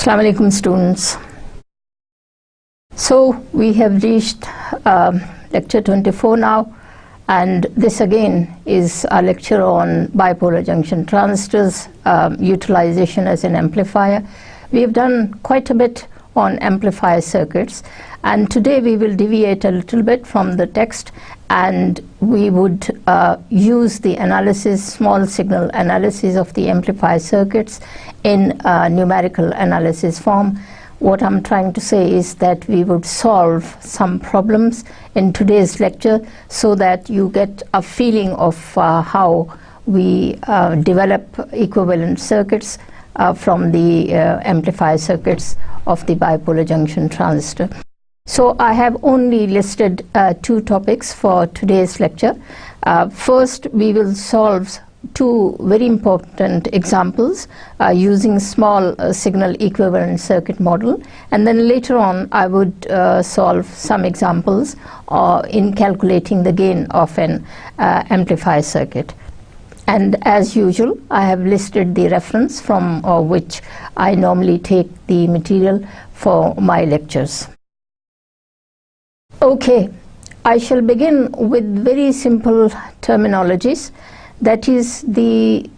Assalamu alaikum, students. So we have reached lecture 24 now, and this again is a lecture on bipolar junction transistors, utilization as an amplifier. We have done quite a bit on amplifier circuits, and today we will deviate a little bit from the text, and we would use the analysis, small signal analysis of the amplifier circuits in numerical analysis form. What I'm trying to say is that we would solve some problems in today's lecture so that you get a feeling of how we develop equivalent circuits from the amplifier circuits of the bipolar junction transistor. So I have only listed two topics for today's lecture. First, we will solve two very important examples using small signal equivalent circuit model, and then later on I would solve some examples in calculating the gain of an amplifier circuit. And as usual, I have listed the reference from which I normally take the material for my lectures. Okay, I shall begin with very simple terminologies. That is the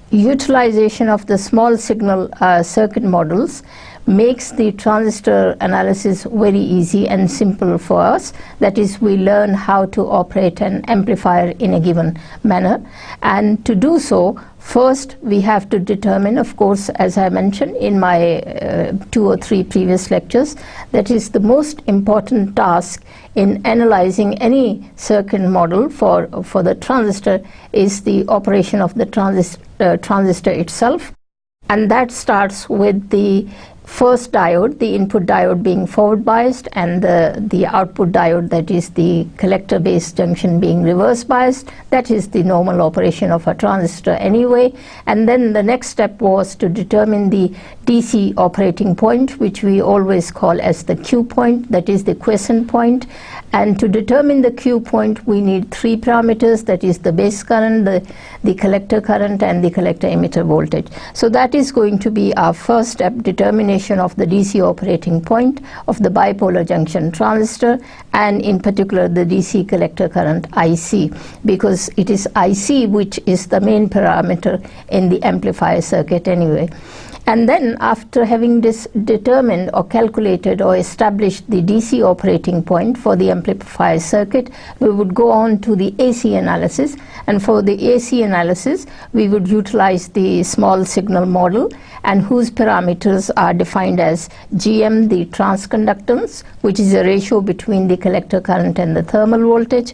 utilization of the small signal circuit models makes the transistor analysis very easy and simple for us. That is, we learn how to operate an amplifier in a given manner, and to do so, first we have to determine, of course, as I mentioned in my 2 or 3 previous lectures, that is the most important task in analyzing any circuit model for the transistor is the operation of the transistor itself, and that starts with the first diode, the input diode being forward biased, and the output diode, that is the collector base junction, being reverse biased. That is the normal operation of a transistor anyway. And then the next step was to determine the DC operating point, which we always call as the Q point, that is the quiescent point. And to determine the Q point, we need 3 parameters, that is the base current, the collector current, and the collector emitter voltage. So that is going to be our first step, determination of the DC operating point of the bipolar junction transistor, and in particular the DC collector current IC, because it is IC which is the main parameter in the amplifier circuit anyway. And then after having determined or calculated or established the DC operating point for the amplifier circuit, we would go on to the AC analysis, and for the AC analysis we would utilize the small signal model, and whose parameters are defined as GM, the transconductance, which is a ratio between the collector current and the thermal voltage,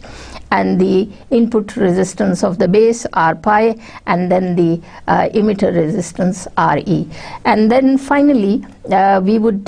and the input resistance of the base, R pi, and then the emitter resistance, RE. And then finally we would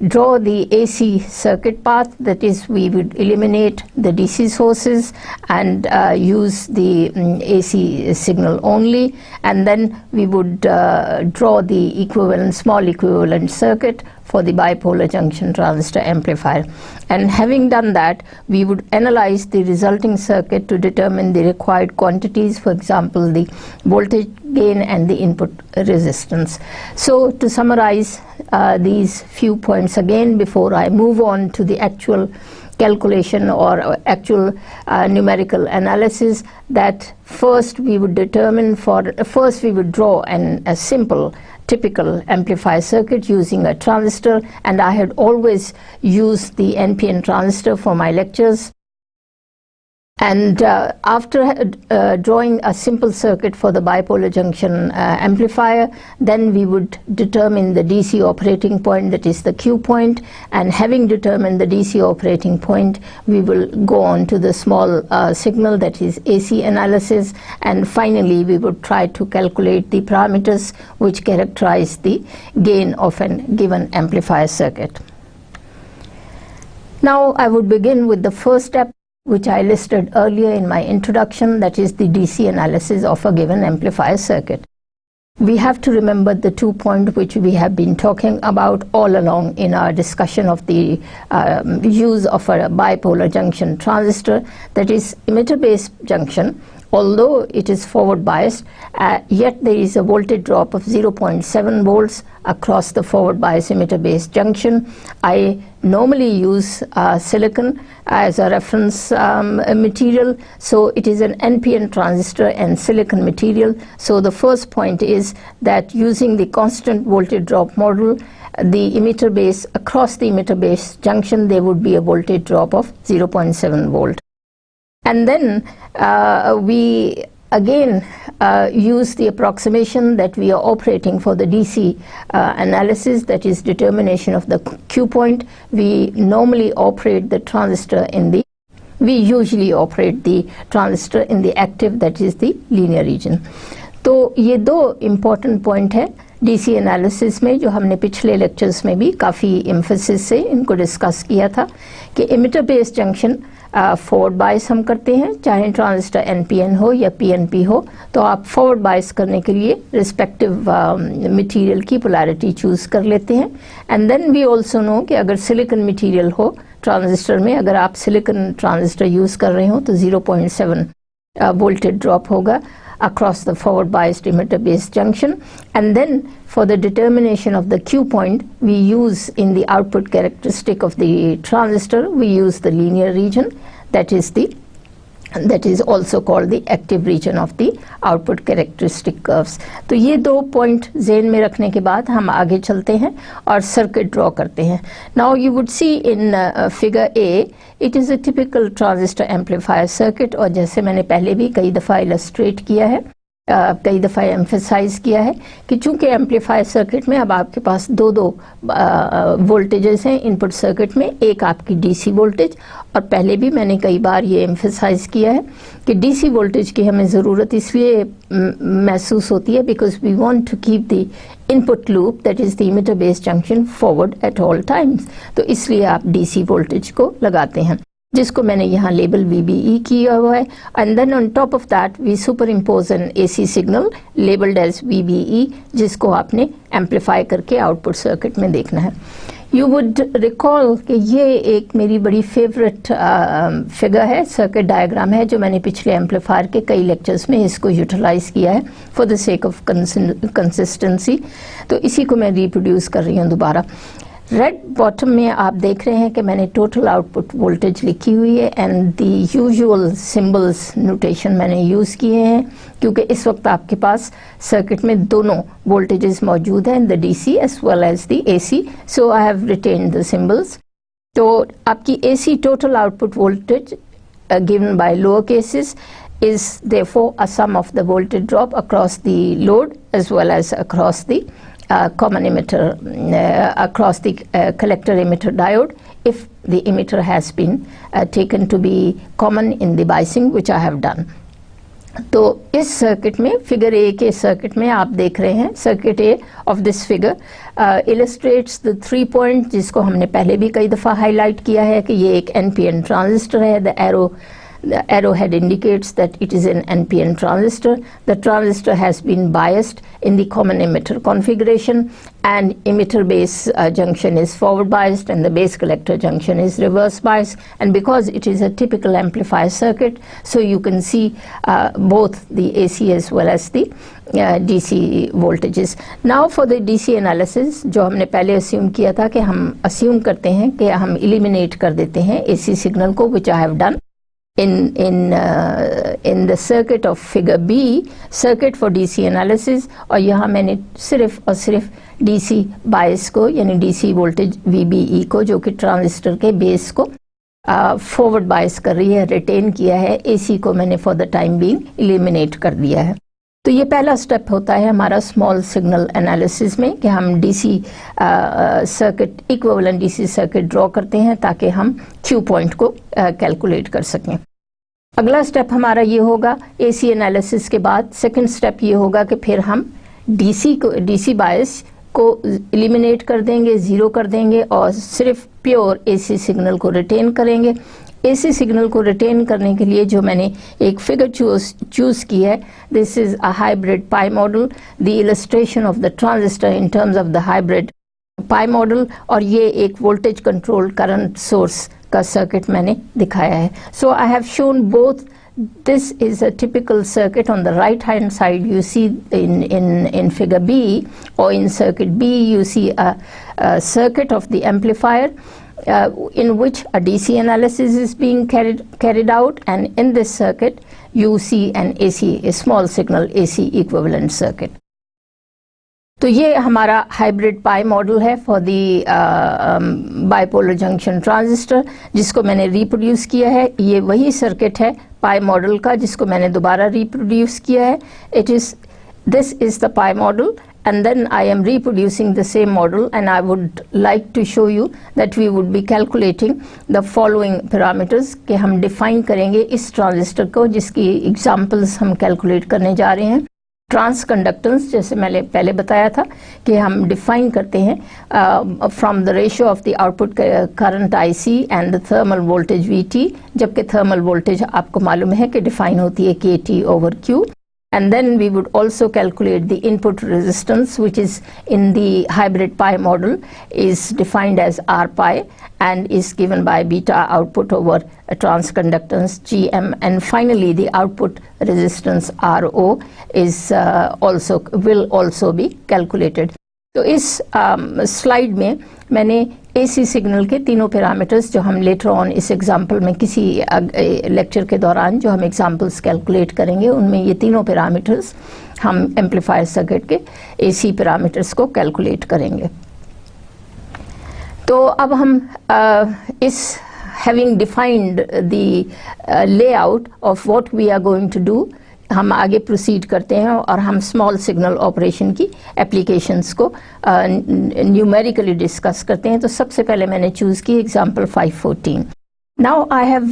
draw the AC circuit path, that is, we would eliminate the DC sources and use the AC signal only, and then we would draw the small equivalent circuit for the bipolar junction transistor amplifier. And having done that, we would analyze the resulting circuit to determine the required quantities, for example the voltage gain and the input resistance. So to summarize these few points again before I move on to the actual calculation or actual numerical analysis, that first we would draw a simple typical amplifier circuit using a transistor, and I had always used the NPN transistor for my lectures. And after drawing a simple circuit for the bipolar junction amplifier, then we would determine the DC operating point, that is the Q point, and having determined the DC operating point, we will go on to the small signal, that is AC analysis, and finally we would try to calculate the parameters which characterize the gain of a given amplifier circuit. Now I would begin with the first step, which I listed earlier in my introduction, that is the DC analysis of a given amplifier circuit. We have to remember the 2 points which we have been talking about all along in our discussion of the use of a bipolar junction transistor, that is emitter base junction although it is forward biased, yet there is a voltage drop of 0.7 volts across the forward bias emitter base junction. I normally use silicon as a reference material, so it is an NPN transistor and silicon material. So the first point is that using the constant voltage drop model, the emitter base, across the emitter base junction, there would be a voltage drop of 0.7 volt. And then we again use the approximation that we are operating for the DC analysis, that is determination of the Q point. We normally operate the transistor in the, we usually operate the transistor in the active, that is the linear region. तो ये दो important point है DC analysis में, जो हमने पिछले lectures में भी काफ़ी एम्फेसिस से इनको डिस्कस किया था कि emitter base junction forward bias हम करते हैं, चाहे ट्रांजिस्टर NPN हो या PNP हो, तो आप फॉरवर्ड बायस करने के लिए रिस्पेक्टिव मटेरियल की पोलैरिटी चूज़ कर लेते हैं. And then we also know कि अगर सिलिकॉन मटेरियल हो ट्रांजिस्टर में, अगर आप सिलिकॉन ट्रांजिस्टर यूज़ कर रहे हो तो 0.7 वोल्टेज ड्रॉप होगा across the forward biased emitter base junction. And then for the determination of the Q point, we use in the output characteristic of the transistor, we use the linear region, that is also called the active region of the output characteristic curves. तो ये दो point ज़हन में रखने के बाद हम आगे चलते हैं और सर्किट ड्रॉ करते हैं. Now you would see in figure A, it is a typical transistor amplifier circuit, और जैसे मैंने पहले भी कई दफ़ा इलस्ट्रेट किया है, कई दफ़ा एम्फेसाइज किया है कि चूंकि एम्पलीफायर सर्किट में अब आपके पास दो वोल्टेजेस हैं इनपुट सर्किट में, एक आपकी डीसी वोल्टेज, और पहले भी मैंने कई बार ये एम्फेसाइज किया है कि डीसी वोल्टेज की हमें ज़रूरत इसलिए महसूस होती है because we want to keep the input loop, that is the emitter base junction, forward at all times. तो इसलिए आप डीसी वोल्टेज को लगाते हैं, जिसको मैंने यहाँ लेबल VBE किया हुआ है. And then on top of that we superimpose an AC signal labelled as VBE, जिसको आपने एम्पलीफाई करके आउटपुट सर्किट में देखना है. यू वुड रिकॉल कि ये एक मेरी बड़ी फेवरेट फिगर है, सर्किट डायग्राम है, जो मैंने पिछले एम्पलीफायर के कई लेक्चर्स में इसको यूटिलाइज किया है for the sake of consistency. तो इसी को मैं रिप्रोड्यूस कर रही हूँ दोबारा. रेड बॉटम में आप देख रहे हैं कि मैंने टोटल आउटपुट वोल्टेज लिखी हुई है and the usual symbols notation मैंने यूज़ किए हैं, क्योंकि इस वक्त आपके पास सर्किट में दोनों वोल्टेजेस मौजूद हैं, the DC as well as the AC, so I have written the symbols. तो आपकी AC total output voltage given by lower cases is therefore a sum of the voltage drop across the load as well as across the common emitter, across the collector emitter diode, if the emitter has been taken to be common in the biasing, which I have done. तो इस circuit में, figure A के circuit में आप देख रहे हैं, circuit A of this figure illustrates the 3 point, जिसको हमने पहले भी कई दफ़ा हाईलाइट किया है कि ये एक NPN ट्रांजिस्टर है. The arrowhead indicates that it is an NPN transistor. The transistor has been biased in the common emitter configuration, and emitter base junction is forward biased and the base collector junction is reverse biased. And because it is a typical amplifier circuit, so you can see both the AC as well as the DC voltages. Now for the DC analysis, जो हमने पहले assume किया था कि हम assume करते हैं कि हम eliminate कर देते हैं AC signal को, which I have done in the circuit of figure B, circuit for DC analysis. और यहाँ मैंने सिर्फ और सिर्फ DC bias को, यानी DC voltage VBE को, जो कि ट्रांजिस्टर के बेस को फॉरवर्ड बायस कर रही है, रिटेन किया है. AC को मैंने for the time being eliminate कर दिया है. तो ये पहला स्टेप होता है हमारा स्मॉल सिग्नल एनालिसिस में कि हम DC circuit, equivalent DC circuit draw करते हैं ताकि हम Q पॉइंट को कैलकुलेट कर सकें. अगला स्टेप हमारा ये होगा, AC एनालिसिस के बाद सेकंड स्टेप ये होगा कि फिर हम DC बायस को एलिमिनेट कर देंगे, ज़ीरो कर देंगे और सिर्फ प्योर AC सिग्नल को रिटेन करेंगे. AC सिग्नल को रिटेन करने के लिए जो मैंने एक फिगर चूज़ की है, this is a hybrid pi model, the illustration of the transistor in terms of the hybrid pi model, और ये एक वोल्टेज कंट्रोल करंट सोर्स का सर्किट मैंने दिखाया है. So I have shown both this is a typical circuit. On the right hand side you see in figure B, or in circuit B, you see a circuit of the amplifier in which a DC analysis is being carried out, and in this circuit you see an AC, a small signal AC equivalent circuit. तो ये हमारा hybrid pi model है for the bipolar junction transistor, जिसको मैंने reproduce किया है. ये वही सर्किट है पाई मॉडल का जिसको मैंने दोबारा रिप्रोड्यूस किया है. This is the pi model, and then I am reproducing the same model, and I would like to show you that we would be calculating the following parameters कि हम define करेंगे इस ट्रांजिस्टर को जिसकी examples हम calculate करने जा रहे हैं. ट्रांस कंडक्टेंस, जैसे मैंने पहले बताया था कि हम डिफाइन करते हैं from the ratio of the output current IC and the thermal voltage VT, जबकि थर्मल वोल्टेज आपको मालूम है कि डिफाइन होती है KT/Q. And then we would also calculate the input resistance, which is in the hybrid pi model is defined as R pi and is given by beta output over a transconductance GM. And finally the output resistance RO is will also be calculated. तो इस slide में मैंने AC signal के तीनों parameters जो हम later on इस example में किसी लेक्चर के दौरान जो हम एग्जांपल्स कैलकुलेट करेंगे उनमें ये तीनों पैरामीटर्स हम एम्पलीफायर सर्किट के AC पैरामीटर्स को कैलकुलेट करेंगे. तो अब हम इस having defined the layout of what we are going to do, हम आगे प्रोसीड करते हैं और हम स्मॉल सिग्नल ऑपरेशन की एप्लीकेशंस को न्यूमेरिकली डिस्कस करते हैं. तो सबसे पहले मैंने चूज़ की example 514. Now I have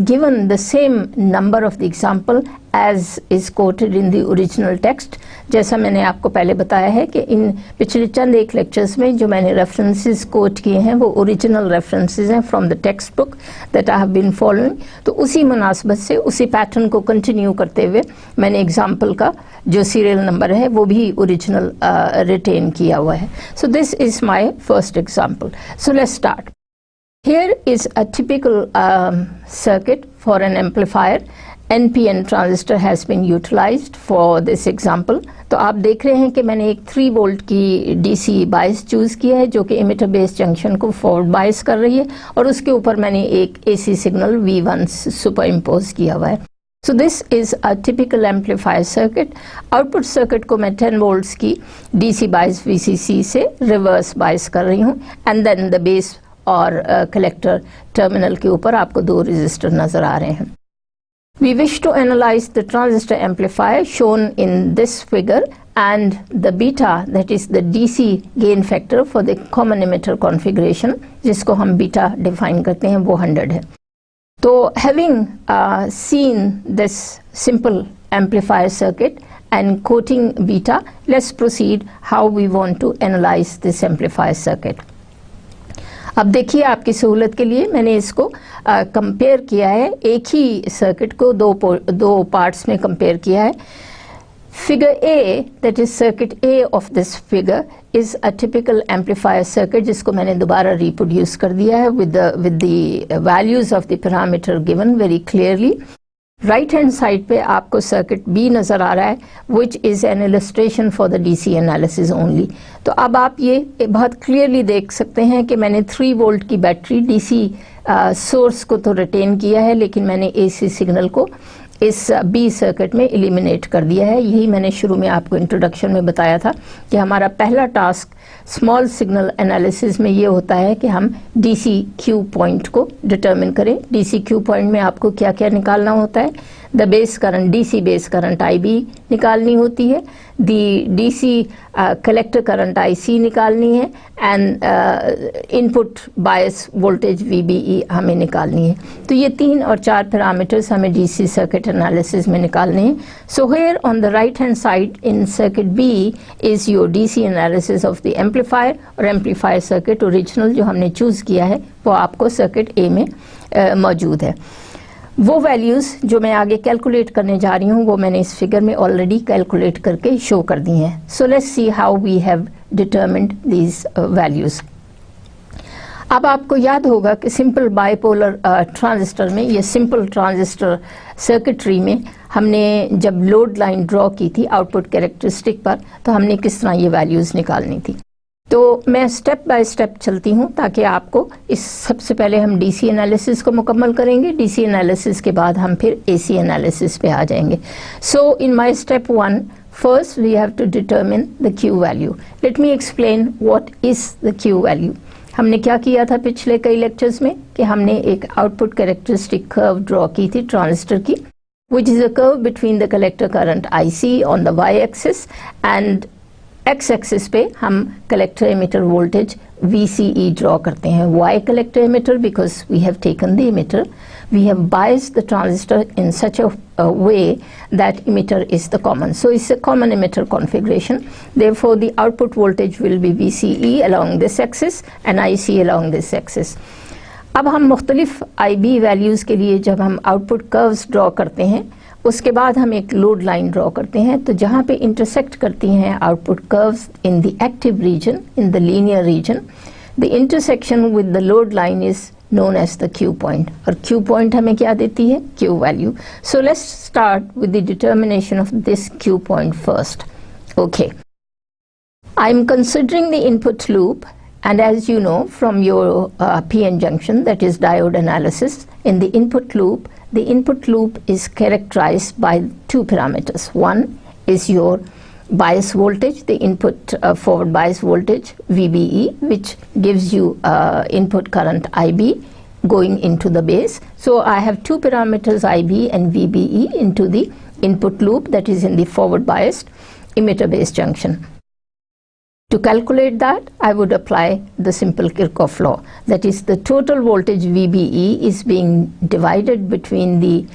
given the same number of the example as is quoted in the original text. जैसा मैंने आपको पहले बताया है कि इन पिछले चंद एक लेक्चर्स में जो मैंने रेफरेंसेस कोट किए हैं वो ओरिजिनल रेफरेंसेस हैं from the textbook that I have been following. तो उसी मुनासबत से उसी पैटर्न को कंटिन्यू करते हुए मैंने एग्जाम्पल का जो सीरियल नंबर है वो भी ओरिजिनल रिटेन किया हुआ है. So this is my first example. So let's start. Here is a typical circuit for an amplifier. NPN transistor has been utilized for this example. तो आप देख रहे हैं कि मैंने एक 3 वोल्ट की DC बायस चूज़ किया है जो कि इमिटर बेस जंक्शन को फॉरवर्ड बायस कर रही है और उसके ऊपर मैंने एक AC signal V1 super impose किया हुआ है. So this is a typical amplifier circuit. Output circuit को मैं 10 वोल्ट्स की DC बायस VCC से रिवर्स बायस कर रही हूँ एंड देन द बेस और कलेक्टर टर्मिनल के ऊपर आपको 2 रेजिस्टर नजर आ रहे हैं. We wish to analyze the transistor amplifier shown in this figure and the beta, that is the DC gain factor for the common emitter configuration, जिसको हम beta define करते हैं, वो 100 है. तो having seen this simple amplifier circuit and quoting beta, let's proceed how we want to analyze this amplifier circuit. अब देखिए आपकी सहूलत के लिए मैंने इसको कंपेयर किया है, एक ही सर्किट को दो पार्ट्स में कंपेयर किया है. Figure A, that is circuit A of this figure, is a typical amplifier circuit जिसको मैंने दोबारा रिप्रोड्यूस कर दिया है with the values of the parameter given very clearly. Right hand side पे आपको सर्किट बी नज़र आ रहा है which is an illustration for the DC analysis only. तो अब आप ये बहुत क्लियरली देख सकते हैं कि मैंने 3 वोल्ट की बैटरी DC सोर्स को तो रिटेन किया है लेकिन मैंने AC सिग्नल को इस बी सर्किट में एलिमिनेट कर दिया है. यही मैंने शुरू में आपको इंट्रोडक्शन में बताया था कि हमारा पहला टास्क स्मॉल सिग्नल एनालिसिस में ये होता है कि हम DC क्यू पॉइंट को डिटर्मिन करें. DC क्यू पॉइंट में आपको क्या क्या निकालना होता है? The base current, DC base current IB निकालनी होती है, दी DC कलेक्टर करंट IC निकालनी है and input bias voltage VBE हमें निकालनी है. तो ये 3 और 4 पैरामीटर्स हमें DC सर्किट एनालिसिस में निकालने हैं. So here on the right hand side in circuit B is your DC analysis of the amplifier, और एम्पलीफायर सर्किट ओरिजिनल जो हमने चूज़ किया है वो आपको सर्किट A में मौजूद है. वो वैल्यूज़ जो मैं आगे कैलकुलेट करने जा रही हूँ वो मैंने इस फिगर में ऑलरेडी कैलकुलेट करके शो कर दी हैं. So let's see how we have determined these values. अब आपको याद होगा कि सिंपल बाइपोलर ट्रांजिस्टर में, ये सिंपल ट्रांजिस्टर सर्किटरी में हमने जब लोड लाइन ड्रॉ की थी आउटपुट कैरेक्टरिस्टिक पर, तो हमने किस तरह ये वैल्यूज़ निकालनी थी। तो मैं स्टेप बाय स्टेप चलती हूँ ताकि आपको इस, सबसे पहले हम डीसी एनालिसिस को मुकम्मल करेंगे, डीसी एनालिसिस के बाद हम फिर एसी एनालिसिस पे आ जाएंगे। So in my step 1, first we have to determine the Q value. Let me explain what is the Q value. हमने क्या किया था पिछले कई लेक्चर्स में कि हमने एक आउटपुट कैरेक्टरिस्टिक कर्व ड्रॉ की थी ट्रांजिस्टर की, which is a curve between the collector current IC on the y axis and x axis पे हम collector emitter voltage VCE draw करते हैं। Why collector emitter? Because we have taken the emitter, we have biased the transistor in such a way that emitter is the common. So it's a common emitter configuration. Therefore the output voltage will be VCE along this axis and IC along this axis. अब हम मुख्तलिफ IB values के लिए जब हम output curves draw करते हैं, उसके बाद हम एक लोड लाइन ड्रॉ करते हैं, तो जहाँ पे इंटरसेक्ट करती हैं output curves in the active region, in the linear region, the intersection with the load line is known as the Q point, और Q point हमें क्या देती है? Q value. So let's start with the determination of this Q point first. Okay, I'm considering the input loop, and as you know from your PN junction, that is diode analysis, in the input loop is characterized by two parameters. One is your bias voltage, the input forward bias voltage VBE, which gives you input current IB going into the base. So I have two parameters IB and VBE into the input loop that is in the forward biased emitter base junction. To calculate that, I would apply the simple Kirchhoff law. That is, the total voltage VBE is being divided between the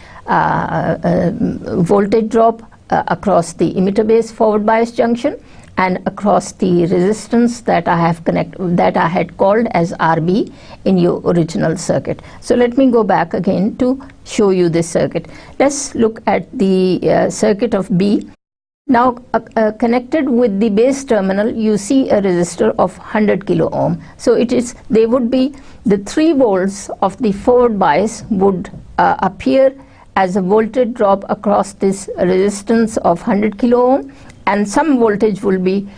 voltage drop across the emitter base forward bias junction and across the resistance that I had called as RB in your original circuit. So let me go back again to show you this circuit. Let's look at the circuit of B. Now connected with the base terminal, you see a resistor of 100 kilo ohm. So they would be the 3 volts of the forward bias would appear as a voltage drop across this resistance of 100 kilo ohm, and some voltage will be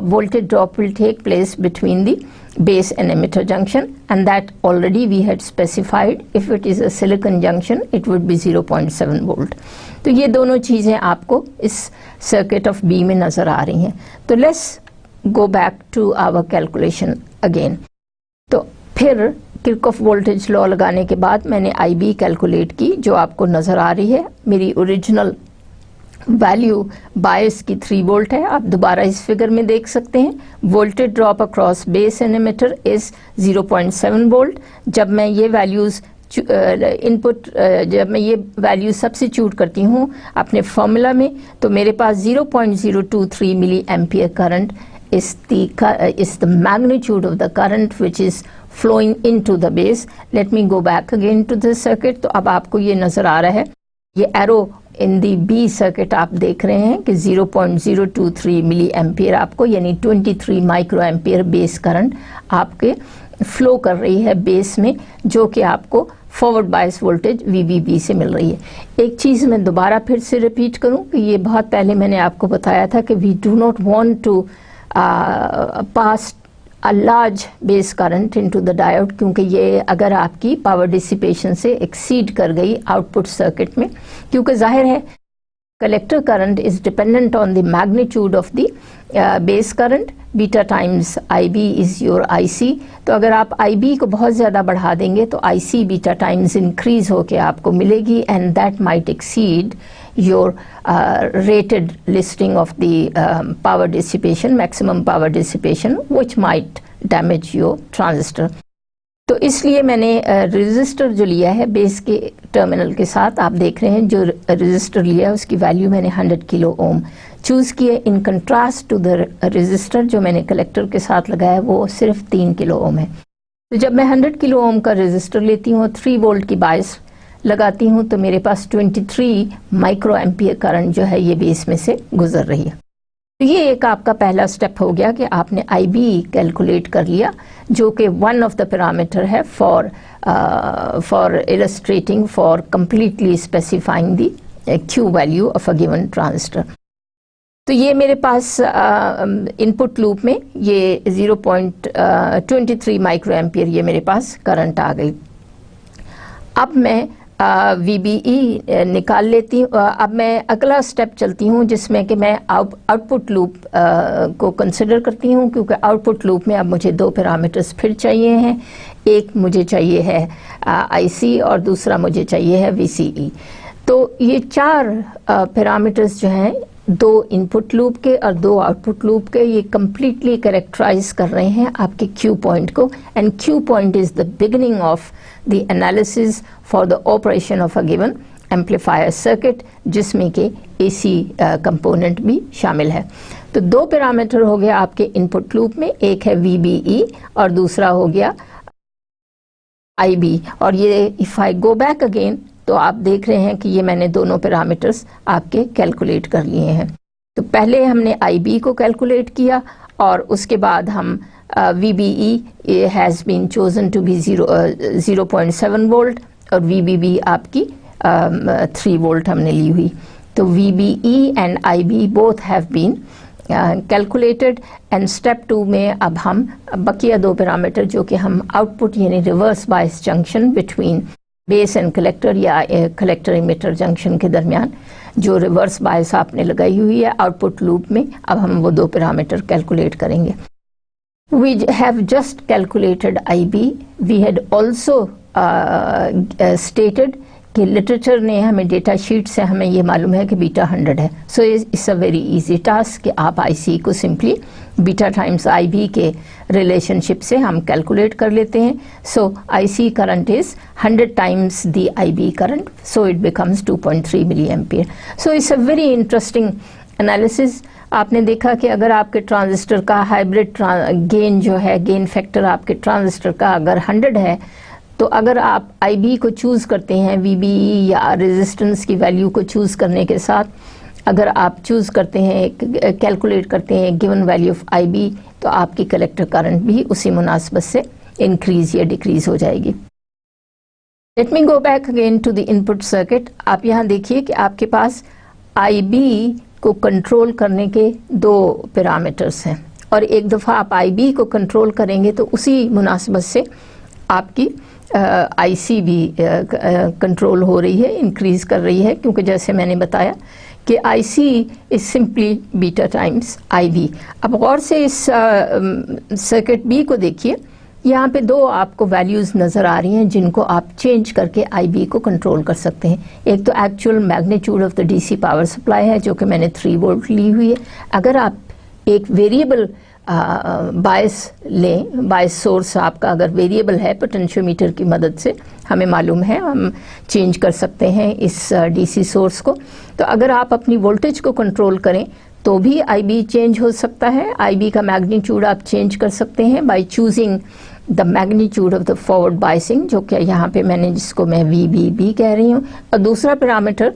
voltage drop will take place between the base and emitter junction, and that already we had specified. If it is a silicon junction, it would be 0.7 volt. तो ये दोनों चीज़ें आपको इस circuit of B में नज़र आ रही हैं। तो let's go back to our calculation again. तो फिर किरचॉफ वोल्टेज लॉ लगाने के बाद मैंने IB कैलकुलेट की, जो आपको नज़र आ रही है। मेरी ओरिजिनल वैल्यू बायस की 3 वोल्ट है। आप दोबारा इस फिगर में देख सकते हैं voltage drop across base and emitter is 0.7 volt. जब मैं ये वैल्यूज़ जब मैं ये वैल्यू सब्स्टिट्यूट करती हूँ अपने फॉर्मूला में, तो मेरे पास 0.023 milliampere current is the magnitude of the current which is flowing into the base. Let me go back again to this circuit. तो अब आपको ये नज़र आ रहा है, ये arrow in the B circuit आप देख रहे हैं कि 0.023 मिली एम्पियर आपको, यानी 23 माइक्रो एम्पियर बेस करंट आपके फ्लो कर रही है बेस में, जो कि आपको फॉरवर्ड बायस वोल्टेज VBB से मिल रही है। एक चीज़ मैं दोबारा फिर से रिपीट करूं कि ये बहुत पहले मैंने आपको बताया था कि we do not want to pass a large base current into the diode, क्योंकि ये अगर आपकी पावर डिसिपेशन से एक्सीड कर गई आउटपुट सर्किट में, क्योंकि जाहिर है collector current is dependent on the magnitude of the base current. Beta times IB is your IC. तो अगर आप IB को बहुत ज़्यादा बढ़ा देंगे तो IC बीटा टाइम्स इंक्रीज होके आपको मिलेगी, and that might exceed your rated listing of the power dissipation, maximum power dissipation, which might damage your transistor. तो इसलिए मैंने रेजिस्टर जो लिया है बेस के टर्मिनल के साथ, आप देख रहे हैं जो रेजिस्टर लिया है उसकी वैल्यू मैंने 100 किलो ओम चूज़ की है, in contrast to the resistor जो मैंने कलेक्टर के साथ लगाया है वो सिर्फ 3 किलो ओम है। तो जब मैं 100 किलो ओम का रेजिस्टर लेती हूँ, 3 वोल्ट की बायस लगाती हूँ, तो मेरे पास 23 माइक्रो एम्पियर करंट जो है ये बेस में से गुजर रही है। ये एक आपका पहला स्टेप हो गया कि आपने IB कैलकुलेट कर लिया, जो कि वन ऑफ द पैरामीटर है for illustrating, for completely specifying the Q value of a given transistor. तो ये मेरे पास इनपुट लूप में ये 0.23 माइक्रो एम्पियर ये मेरे पास करंट आ गई। अब मैं VBE निकाल लेती हूँ। अब मैं अगला स्टेप चलती हूँ जिसमें कि मैं आउटपुट लूप को कंसिडर करती हूँ, क्योंकि आउटपुट लूप में अब मुझे दो पैरामीटर्स फिर चाहिए हैं। एक मुझे चाहिए है IC और दूसरा मुझे चाहिए है VCE। तो ये चार पैरामीटर्स जो हैं, दो इनपुट लूप के और दो आउटपुट लूप के, ये कम्प्लीटली कैरेक्टराइज कर रहे हैं आपके Q पॉइंट को। And Q point is the beginning of the analysis for the operation of a given amplifier circuit, जिसमें कि AC कंपोनेंट भी शामिल है। तो दो पैरामीटर हो गया आपके इनपुट लूप में, एक है VBE और दूसरा हो गया IB। और ये if I go back again, तो आप देख रहे हैं कि ये मैंने दोनों पैरामीटर्स आपके कैलकुलेट कर लिए हैं। तो पहले हमने IB को कैलकुलेट किया और उसके बाद हम VBE has been chosen to be 0.7 volt और VBB आपकी 3 वोल्ट हमने ली हुई। तो VBE and IB both have been calculated. And step 2 में अब हम बकिया दो पैरामीटर जो कि हम आउटपुट यानी reverse bias junction between base and collector या कलेक्टर इमिटर जंक्शन के दरमियान जो रिवर्स बायस आपने लगाई हुई है आउटपुट लूप में, अब हम वो दो पैरामीटर कैलकुलेट करेंगे। We have just calculated IB। We had also stated कि लिटरेचर ने हमें डेटा शीट से हमें ये मालूम है कि बीटा 100 है। So it's a very easy task कि आप IC को सिंपली बीटा टाइम्स IB के रिलेशनशिप से हम कैलकुलेट कर लेते हैं। So IC current is 100 times the IB current, so it becomes 2.3 milliampere. So it's a very interesting analysis. आपने देखा कि अगर आपके ट्रांजिस्टर का हाइब्रिड गेन जो है, गेन फैक्टर आपके ट्रांजिस्टर का अगर 100 है, तो अगर आप IB को चूज़ करते हैं VBE या रेजिस्टेंस की वैल्यू को चूज़ करने के साथ, अगर आप चूज़ करते हैं कैलकुलेट करते हैं गिवन वैल्यू ऑफ IB, तो आपकी कलेक्टर करंट भी उसी मुनासबत से इंक्रीज या डिक्रीज हो जाएगी। Let me go back again to the input circuit. आप यहाँ देखिए कि आपके पास IB को कंट्रोल करने के दो पैरामीटर्स हैं, और एक दफ़ा आप IB को कंट्रोल करेंगे तो उसी मुनासबत से आपकी IC भी कंट्रोल हो रही है, इंक्रीज कर रही है, क्योंकि जैसे मैंने बताया कि IC is simply beta times IB। अब गौर से इस सर्किट B को देखिए, यहाँ पे दो आपको वैल्यूज़ नज़र आ रही हैं जिनको आप चेंज करके IB को कंट्रोल कर सकते हैं। एक तो actual magnitude of the DC power supply है जो कि मैंने 3 वोल्ट ली हुई है। अगर आप एक वेरिएबल बायस लें, बायस सोर्स आपका अगर वेरिएबल है, पोटेंशियोमीटर की मदद से हमें मालूम है हम चेंज कर सकते हैं इस DC सोर्स को। तो अगर आप अपनी वोल्टेज को कंट्रोल करें तो भी IB चेंज हो सकता है। IB का मैग्नीट्यूड आप चेंज कर सकते हैं by choosing the magnitude of the forward biasing, जो कि यहाँ पे मैंने जिसको मैं VBB कह रही हूँ। और दूसरा पैरामीटर,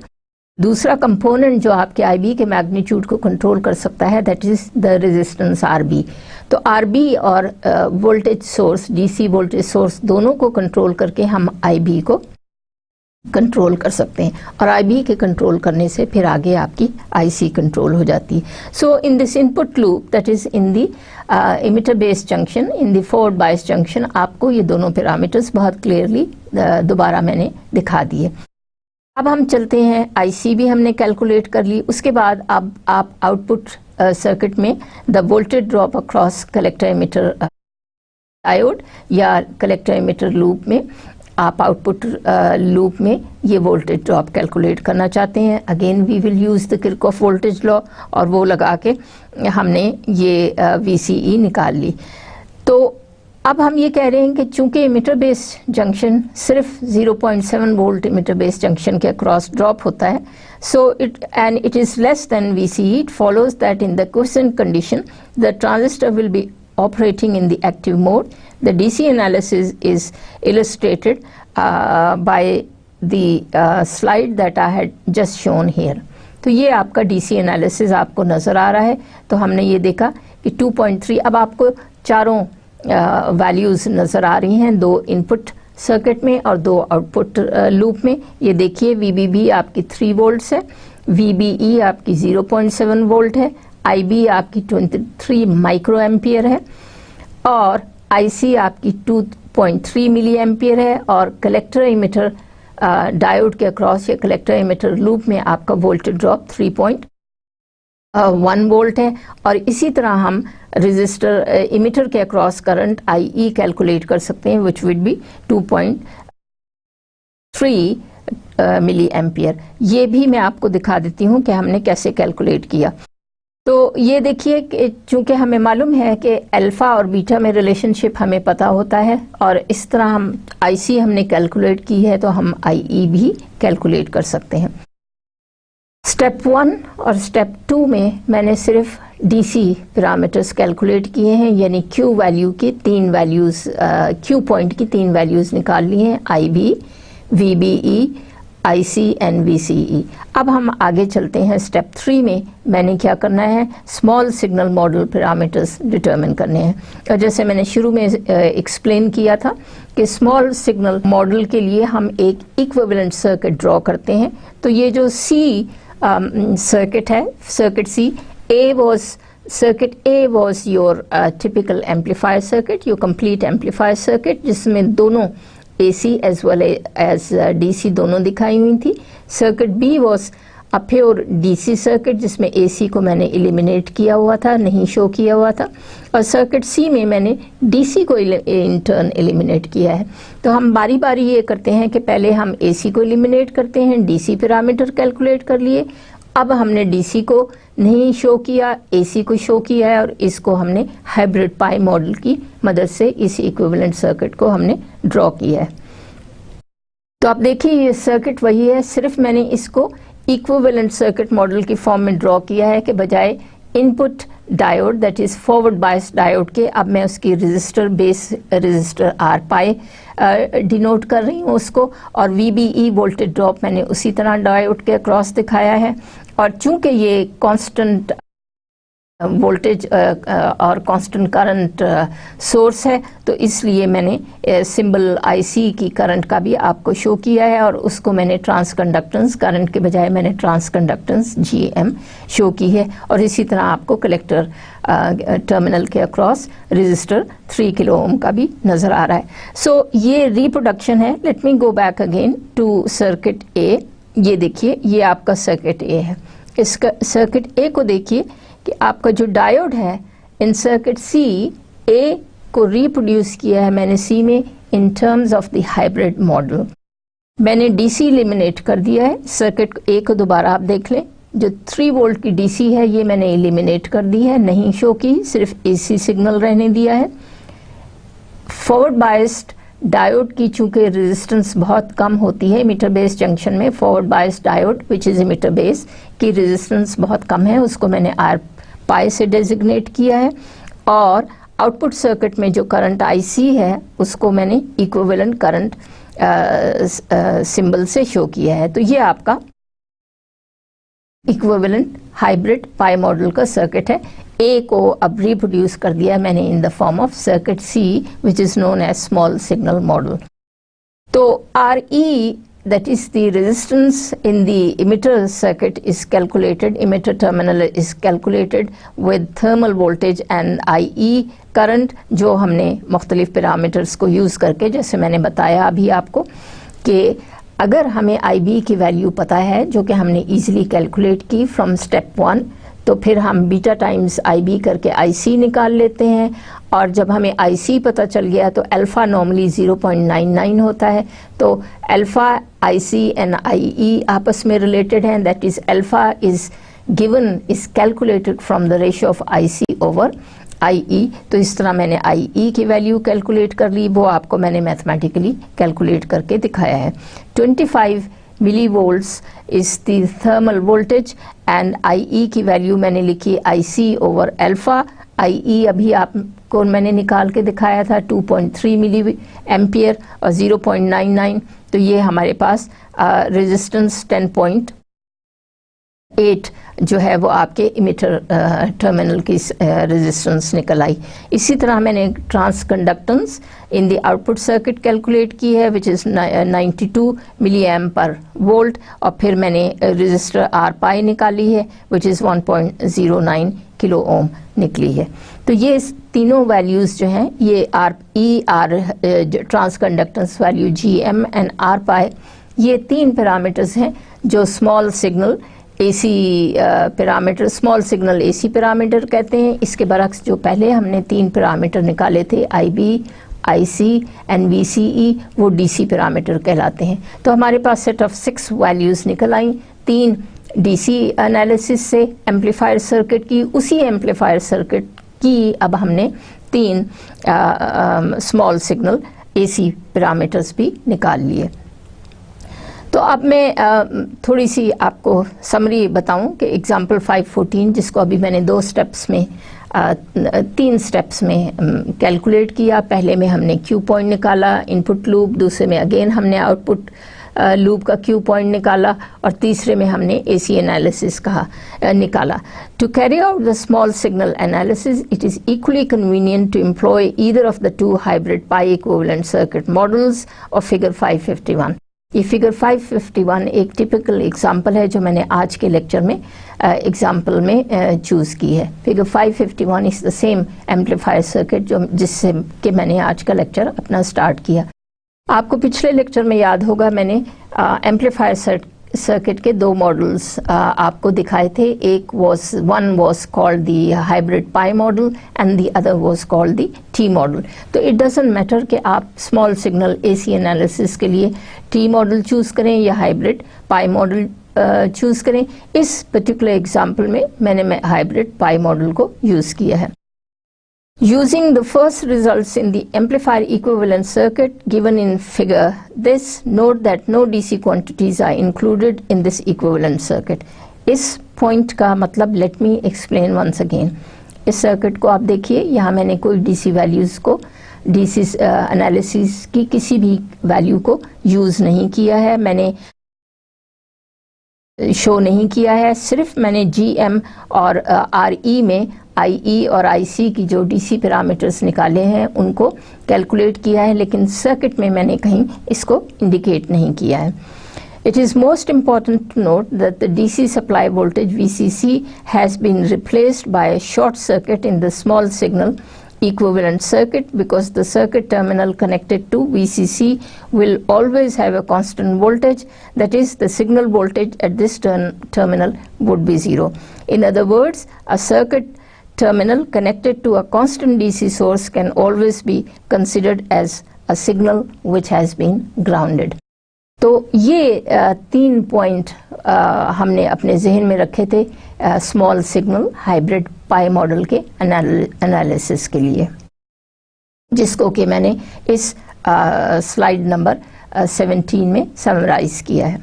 दूसरा कंपोनेंट जो आपके IB के मैग्नीट्यूड को कंट्रोल कर सकता है, that is the resistance RB। तो RB और voltage source, DC voltage source, दोनों को कंट्रोल करके हम IB को कंट्रोल कर सकते हैं, और IB के कंट्रोल करने से फिर आगे आपकी IC कंट्रोल हो जाती है। So in this input loop, that is in the emitter base junction, in the forward bias junction, आपको ये दोनों पैरामीटर्स बहुत क्लियरली दोबारा मैंने दिखा दिए। अब हम चलते हैं, IC भी हमने कैलकुलेट कर ली। उसके बाद अब आप आउटपुट सर्किट में the voltage drop across collector emitter diode या कलेक्टर एमिटर लूप में आप आउटपुट लूप में ये वोल्टेज ड्रॉप कैलकुलेट करना चाहते हैं। Again we will use the Kirchhoff voltage law, और वो लगा के हमने ये VCE निकाल ली। तो अब हम ये कह रहे हैं कि चूंकि इमिटर बेस जंक्शन सिर्फ 0.7 वोल्ट इमिटर बेस जंक्शन के अक्रॉस ड्रॉप होता है, so it is less than VCE, it follows that in the quiescent condition the transistor will be operating in the active mode. The DC analysis is illustrated by the slide that I had just shown here. तो ये आपका DC analysis आपको नज़र आ रहा है। तो हमने ये देखा कि 2.3, अब आपको चारों वैल्यूज़ नज़र आ रही हैं, 2 इनपुट सर्किट में और 2 आउटपुट लूप में। ये देखिए VBB आपकी 3 वोल्ट्स है, VBE आपकी 0.7 वोल्ट है, IB आपकी 23 माइक्रो एम्पियर है और IC आपकी 2.3 मिली एम्पियर है और कलेक्टर इमिटर डायोड के अक्रॉस या कलेक्टर इमिटर लूप में आपका वोल्टेज ड्रॉप 3.1 वोल्ट है। और इसी तरह हम रजिस्टर इमिटर के अक्रॉस करंट IE कैलकुलेट कर सकते हैं, विच विड बी 2.3 मिली एम्पियर। ये भी मैं आपको दिखा देती हूँ कि हमने कैसे कैलकुलेट किया। तो ये देखिए कि चूँकि हमें मालूम है कि अल्फ़ा और बीटा में रिलेशनशिप हमें पता होता है और इस तरह हम IC हमने कैलकुलेट की है तो हम IE भी कैलकुलेट कर सकते हैं। स्टेप 1 और स्टेप 2 में मैंने सिर्फ DC पैरामीटर्स कैलकुलेट किए हैं, यानी Q वैल्यू की 3 वैल्यूज़, Q पॉइंट की 3 वैल्यूज़ निकाल ली हैं, IB, VBE, IC and VCE। अब हम आगे चलते हैं स्टेप 3 में। मैंने क्या करना है, small signal model parameters determine करने हैं। और जैसे मैंने शुरू में एक्सप्लेन किया था कि स्मॉल सिग्नल मॉडल के लिए हम एक इक्विवेलेंट सर्किट ड्रॉ करते हैं। तो ये जो C सर्किट है, circuit C, circuit A was your typical amplifier circuit, your complete amplifier circuit, जिसमें दोनों AC as well as DC दोनों दिखाई हुई थी। Circuit B was a pure DC circuit, जिसमें AC को मैंने एलिमिनेट किया हुआ था, नहीं शो किया हुआ था। और सर्किट C में मैंने DC को इन टर्न एलिमिनेट किया है। तो हम बारी बारी ये करते हैं कि पहले हम AC को एलिमिनेट करते हैं, DC पैरामीटर कैलकुलेट कर लिए। अब हमने DC को नहीं शो किया, AC को शो किया है और इसको हमने हाइब्रिड पाई मॉडल की मदद से इस इक्विवेलेंट सर्किट को हमने ड्रॉ किया है। तो आप देखिए ये सर्किट वही है, सिर्फ मैंने इसको इक्विवेलेंट सर्किट मॉडल की फॉर्म में ड्रॉ किया है कि बजाय input diode that is forward bias diode के, अब मैं उसकी रजिस्टर बेस रजिस्टर R पाई डिनोट कर रही हूँ उसको, और VBE वोल्टेज ड्रॉप मैंने उसी तरह डायोड के अक्रॉस दिखाया है। और चूंकि ये कांस्टेंट वोल्टेज और कांस्टेंट करंट सोर्स है तो इसलिए मैंने सिंबल IC की करंट का भी आपको शो किया है और उसको मैंने ट्रांस कंडक्टेंस, करंट के बजाय मैंने ट्रांस कंडक्टेंस GM शो की है। और इसी तरह आपको कलेक्टर टर्मिनल के अक्रॉस रजिस्टर 3 किलो ओम का भी नज़र आ रहा है। सो ये रिप्रोडक्शन है। Let me go back again to circuit A। ये देखिए ये आपका सर्किट A है। इसका सर्किट A को देखिए कि आपका जो डायोड है इन सर्किट C, A को रिप्रोड्यूस किया है मैंने C में इन terms of the hybrid model. मैंने DC एलिमिनेट कर दिया है। सर्किट A को दोबारा आप देख लें, जो 3 वोल्ट की DC है ये मैंने एलिमिनेट कर दी है, नहीं शो की, सिर्फ AC सिग्नल रहने दिया है। फॉरवर्ड बायस्ड डायोड की चूंकि रेजिस्टेंस बहुत कम होती है इमिटर बेस जंक्शन में, forward biased diode which is emitter base की रेजिस्टेंस बहुत कम है, उसको मैंने R पाई से डेजिग्नेट किया है। और आउटपुट सर्किट में जो करंट IC है उसको मैंने इक्विवेलेंट करंट सिंबल से शो किया है। तो ये आपका इक्विवेलेंट हाइब्रिड पाई मॉडल का सर्किट है। A को अब रिप्रोड्यूस कर दिया मैंने in the form of circuit C which is known as small signal model. तो RE, that is the resistance in the emitter circuit, is calculated, emitter terminal is calculated with thermal voltage and IE current, जो हमने मुख्तलिफ parameters को use करके, जैसे मैंने बताया अभी आपको कि अगर हमें IB की वैल्यू पता है जो कि हमने ईजिली कैलकुलेट की फ्रॉम स्टेप 1, तो फिर हम बीटा टाइम्स IB करके IC निकाल लेते हैं। और जब हमें IC पता चल गया तो अल्फ़ा नॉर्मली 0.99 होता है। तो अल्फ़ा IC एंड IE आपस में रिलेटेड हैं, that is alpha is given is calculated from the ratio of IC over IE। तो इस तरह मैंने IE की वैल्यू कैलकुलेट कर ली, वो आपको मैंने मैथमेटिकली कैलकुलेट करके दिखाया है। 25 milli volts is the thermal voltage and IE की वैल्यू मैंने लिखी IC ओवर अल्फ़ा। IE अभी आपको मैंने निकाल के दिखाया था 2.3 मिली एम्पियर और 0.99। तो ये हमारे पास रेजिस्टेंस 8 जो है वो आपके इमिटर टर्मिनल की रेजिस्टेंस निकल आई। इसी तरह मैंने transconductance in the output circuit calculate की है विच इज़ 92 मिली एम पर वोल्ट, और फिर मैंने रजिस्टर आर पाई निकाली है विच इज़ 1.09 किलो ओम निकली है। तो ये तीनों वैल्यूज़ जो हैं ये r e r transconductance value g m and r pi, ये 3 पैरामीटर्स हैं जो small signal AC parameter, small signal AC parameter कहते हैं। इसके बरक्स जो पहले हमने 3 पैरामीटर निकाले थे आईबी, आईसी एंड वीसीई, वो डीसी पैरामीटर कहलाते हैं। तो हमारे पास सेट ऑफ 6 वैल्यूज़ निकल आई, 3 डीसी एनालिसिस से एम्पलीफायर सर्किट की, उसी एम्पलीफायर सर्किट की अब हमने 3 स्मॉल सिग्नल एसी पैरामीटर्स भी निकाल लिए। तो अब मैं थोड़ी सी आपको समरी बताऊं कि एग्जाम्पल 514 जिसको अभी मैंने 2 स्टेप्स में 3 स्टेप्स में कैलकुलेट किया। पहले में हमने क्यू पॉइंट निकाला इनपुट लूप, दूसरे में अगेन हमने आउटपुट लूप का क्यू पॉइंट निकाला, और तीसरे में हमने एसी एनालिसिस का निकाला। To carry out the small signal analysis it is equally convenient to employ either of the 2 hybrid pi equivalent circuit models और फिगर 551। ये फिगर 551 एक टिपिकल एग्जाम्पल है जो मैंने आज के लेक्चर में एग्जाम्पल में चूज़ की है। Figure 551 is the same amplifier circuit जो जिससे कि मैंने आज का लेक्चर अपना स्टार्ट किया। आपको पिछले लेक्चर में याद होगा मैंने एम्पलीफायर सर्किट के 2 मॉडल्स आपको दिखाए थे। one was called the hybrid pi model and the other was called the T model। तो it doesn't matter कि आप स्मॉल सिग्नल AC एनालिसिस के लिए T मॉडल चूज़ करें या हाइब्रिड पाई मॉडल चूज़ करें। इस पर्टिकुलर एग्जाम्पल में मैंने हाइब्रिड पाई मॉडल को यूज़ किया है। Using the first results in the amplifier equivalent circuit given in figure this, note that no DC quantities are included in this equivalent circuit। इस point का मतलब let me explain once again। इस circuit को आप देखिए, यहाँ मैंने कोई DC वैल्यूज़ को DC एनालिसिस की किसी भी वैल्यू को यूज़ नहीं किया है, मैंने शो नहीं किया है। सिर्फ मैंने GM और RE में IE और IC की जो DC पैरामीटर्स निकाले हैं उनको कैलकुलेट किया है, लेकिन सर्किट में मैंने कहीं इसको इंडिकेट नहीं किया है। It is most important to note that the DC supply voltage VCC has been replaced by a short circuit in the small signal equivalent circuit because the circuit terminal connected to VCC will always have a constant voltage, that is the signal voltage at this terminal would be 0. In other words, a circuit terminal connected to a constant DC source can always be considered as a signal which has been grounded। तो ये 3 point हमने अपने जहन में रखे थे small signal hybrid pi model के analysis के लिए, जिसको कि मैंने इस स्लाइड नंबर 17 में समराइज किया है।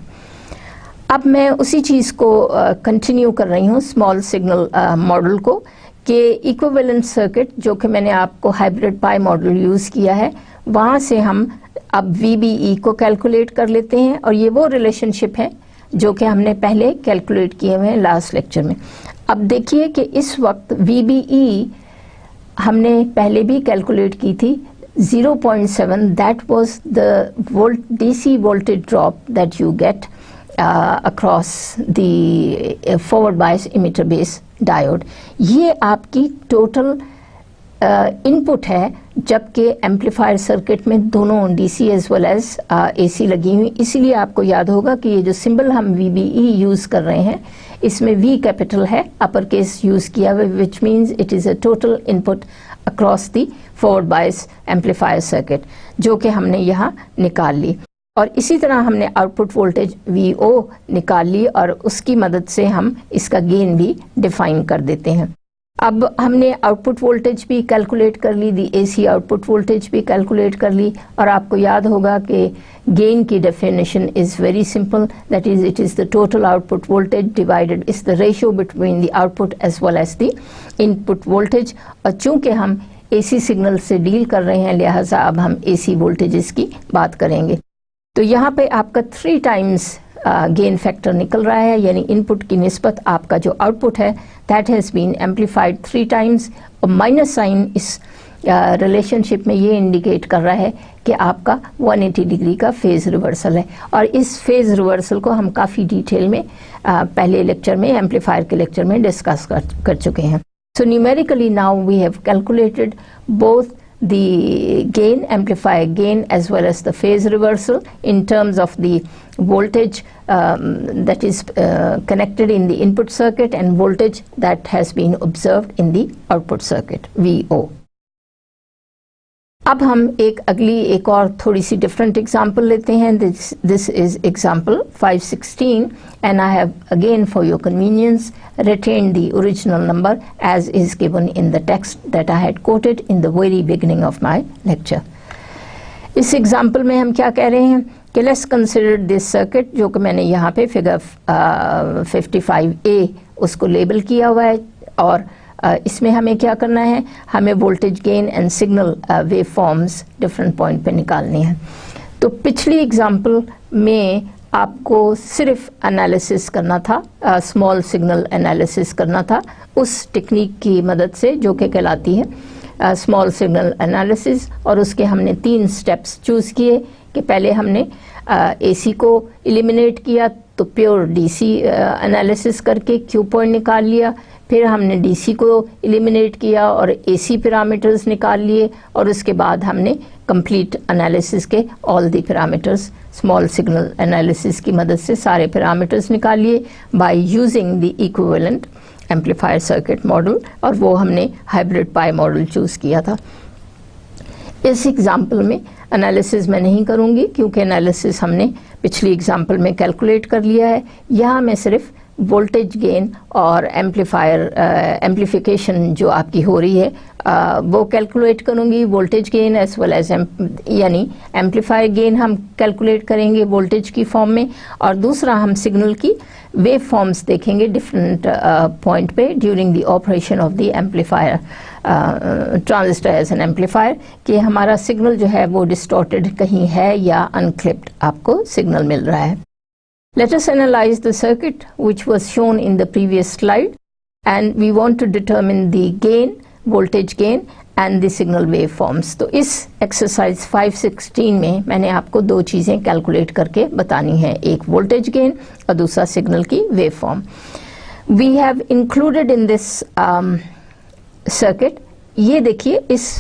अब मैं उसी चीज़ को कंटिन्यू कर रही हूँ स्मॉल सिग्नल मॉडल को, कि इक्विवेलेंट सर्किट जो कि मैंने आपको हाइब्रिड पाई मॉडल यूज़ किया है, वहाँ से हम अब VBE को कैलकुलेट कर लेते हैं, और ये वो रिलेशनशिप है जो कि हमने पहले कैलकुलेट किए हुए हैं लास्ट लेक्चर में। अब देखिए कि इस वक्त VBE हमने पहले भी कैलकुलेट की थी 0.7, that was the DC voltage drop that you get across the forward bias emitter base diode। ये आपकी टोटल इनपुट है, जबकि एम्पलीफायर सर्किट में दोनों DC as well as AC लगी हुई। इसीलिए आपको याद होगा कि ये जो सिंबल हम VBE यूज़ कर रहे हैं इसमें V कैपिटल है, अपर केस यूज़ किया हुआ, which means it is a total input across the forward bias amplifier circuit, जो कि हमने यहाँ निकाल ली। और इसी तरह हमने आउटपुट वोल्टेज VO निकाल ली, और उसकी मदद से हम इसका गेन भी डिफाइन कर देते हैं। अब हमने आउटपुट वोल्टेज भी कैलकुलेट कर ली, दी AC आउटपुट वोल्टेज भी कैलकुलेट कर ली, और आपको याद होगा कि गेन की definition is very simple, that is it is the total output voltage divided is the ratio between the output as well as the input voltage. और चूँकि हम AC सिग्नल से डील कर रहे हैं, लिहाजा अब हम AC वोल्टेजेस की बात करेंगे। तो यहाँ पे आपका 3 टाइम्स गेन फैक्टर निकल रहा है, यानी इनपुट की निस्बत आपका जो आउटपुट है that has been amplified 3 times. और माइनस साइन इस रिलेशनशिप में ये इंडिकेट कर रहा है कि आपका 180 डिग्री का फेज़ रिवर्सल है। और इस फेज़ रिवर्सल को हम काफ़ी डिटेल में पहले लेक्चर में, एम्पलीफायर के लेक्चर में डिस्कस कर चुके हैं। So numerically now we have calculated both the gain, amplifier gain, as well as the phase reversal in terms of the voltage that is connected in the input circuit and voltage that has been observed in the output circuit, VO. अब हम एक और थोड़ी सी different example लेते हैं। This is example 516 and I have again for your convenience retained the original number as is given in the text that I had quoted in the very beginning of my lecture. इस example में हम क्या कह रहे हैं कि let's consider this circuit, जो कि मैंने यहाँ पे फिगर 55A उसको लेबल किया हुआ है। और इसमें हमें क्या करना है, हमें voltage gain and signal wave forms different point पे निकालनी है। तो पिछली एग्जांपल में आपको सिर्फ एनालिसिस करना था, स्मॉल सिग्नल एनालिसिस करना था उस टेक्निक की मदद से जो कि कहलाती है स्मॉल सिग्नल एनालिसिस। और उसके हमने 3 स्टेप्स चूज़ किए कि पहले हमने एसी को एलिमिनेट किया, तो प्योर डीसी एनालिसिस करके क्यू पॉइंट निकाल लिया। फिर हमने डीसी को एलिमिनेट किया और एसी पैरामीटर्स निकाल लिए। और उसके बाद हमने कंप्लीट एनालिसिस के all the parameters, small signal analysis की मदद से सारे पैरामीटर्स निकाल लिए by using the equivalent amplifier circuit model. और वो हमने हाइब्रिड पाई मॉडल चूज़ किया था। इस एग्जाम्पल में एनालिसिस मैं नहीं करूँगी क्योंकि एनालिसिस हमने पिछली एग्जाम्पल में कैलकुलेट कर लिया है। यहाँ मैं सिर्फ वोल्टेज गेन और एम्पलीफिकेशन जो आपकी हो रही है वो कैलकुलेट करूँगी। Voltage gain as well as यानी एम्पलीफायर गेन हम कैलकुलेट करेंगे वोल्टेज की फॉर्म में। और दूसरा हम सिग्नल की वेव फॉर्म्स देखेंगे डिफरेंट पॉइंट पे during the operation of the amplifier transistor as an amplifier, कि हमारा सिग्नल जो है वो डिस्टॉर्टेड कहीं है या अनक्लिप्ड आपको सिग्नल मिल रहा है। Let us analyze the circuit which was shown in the previous slide, and we want to determine the gain, voltage gain and the signal waveforms. तो इस exercise 516 में मैंने आपको 2 चीज़ें कैलकुलेट करके बतानी है, एक voltage gain और दूसरा signal की waveform. We have included in this circuit, ये देखिए इस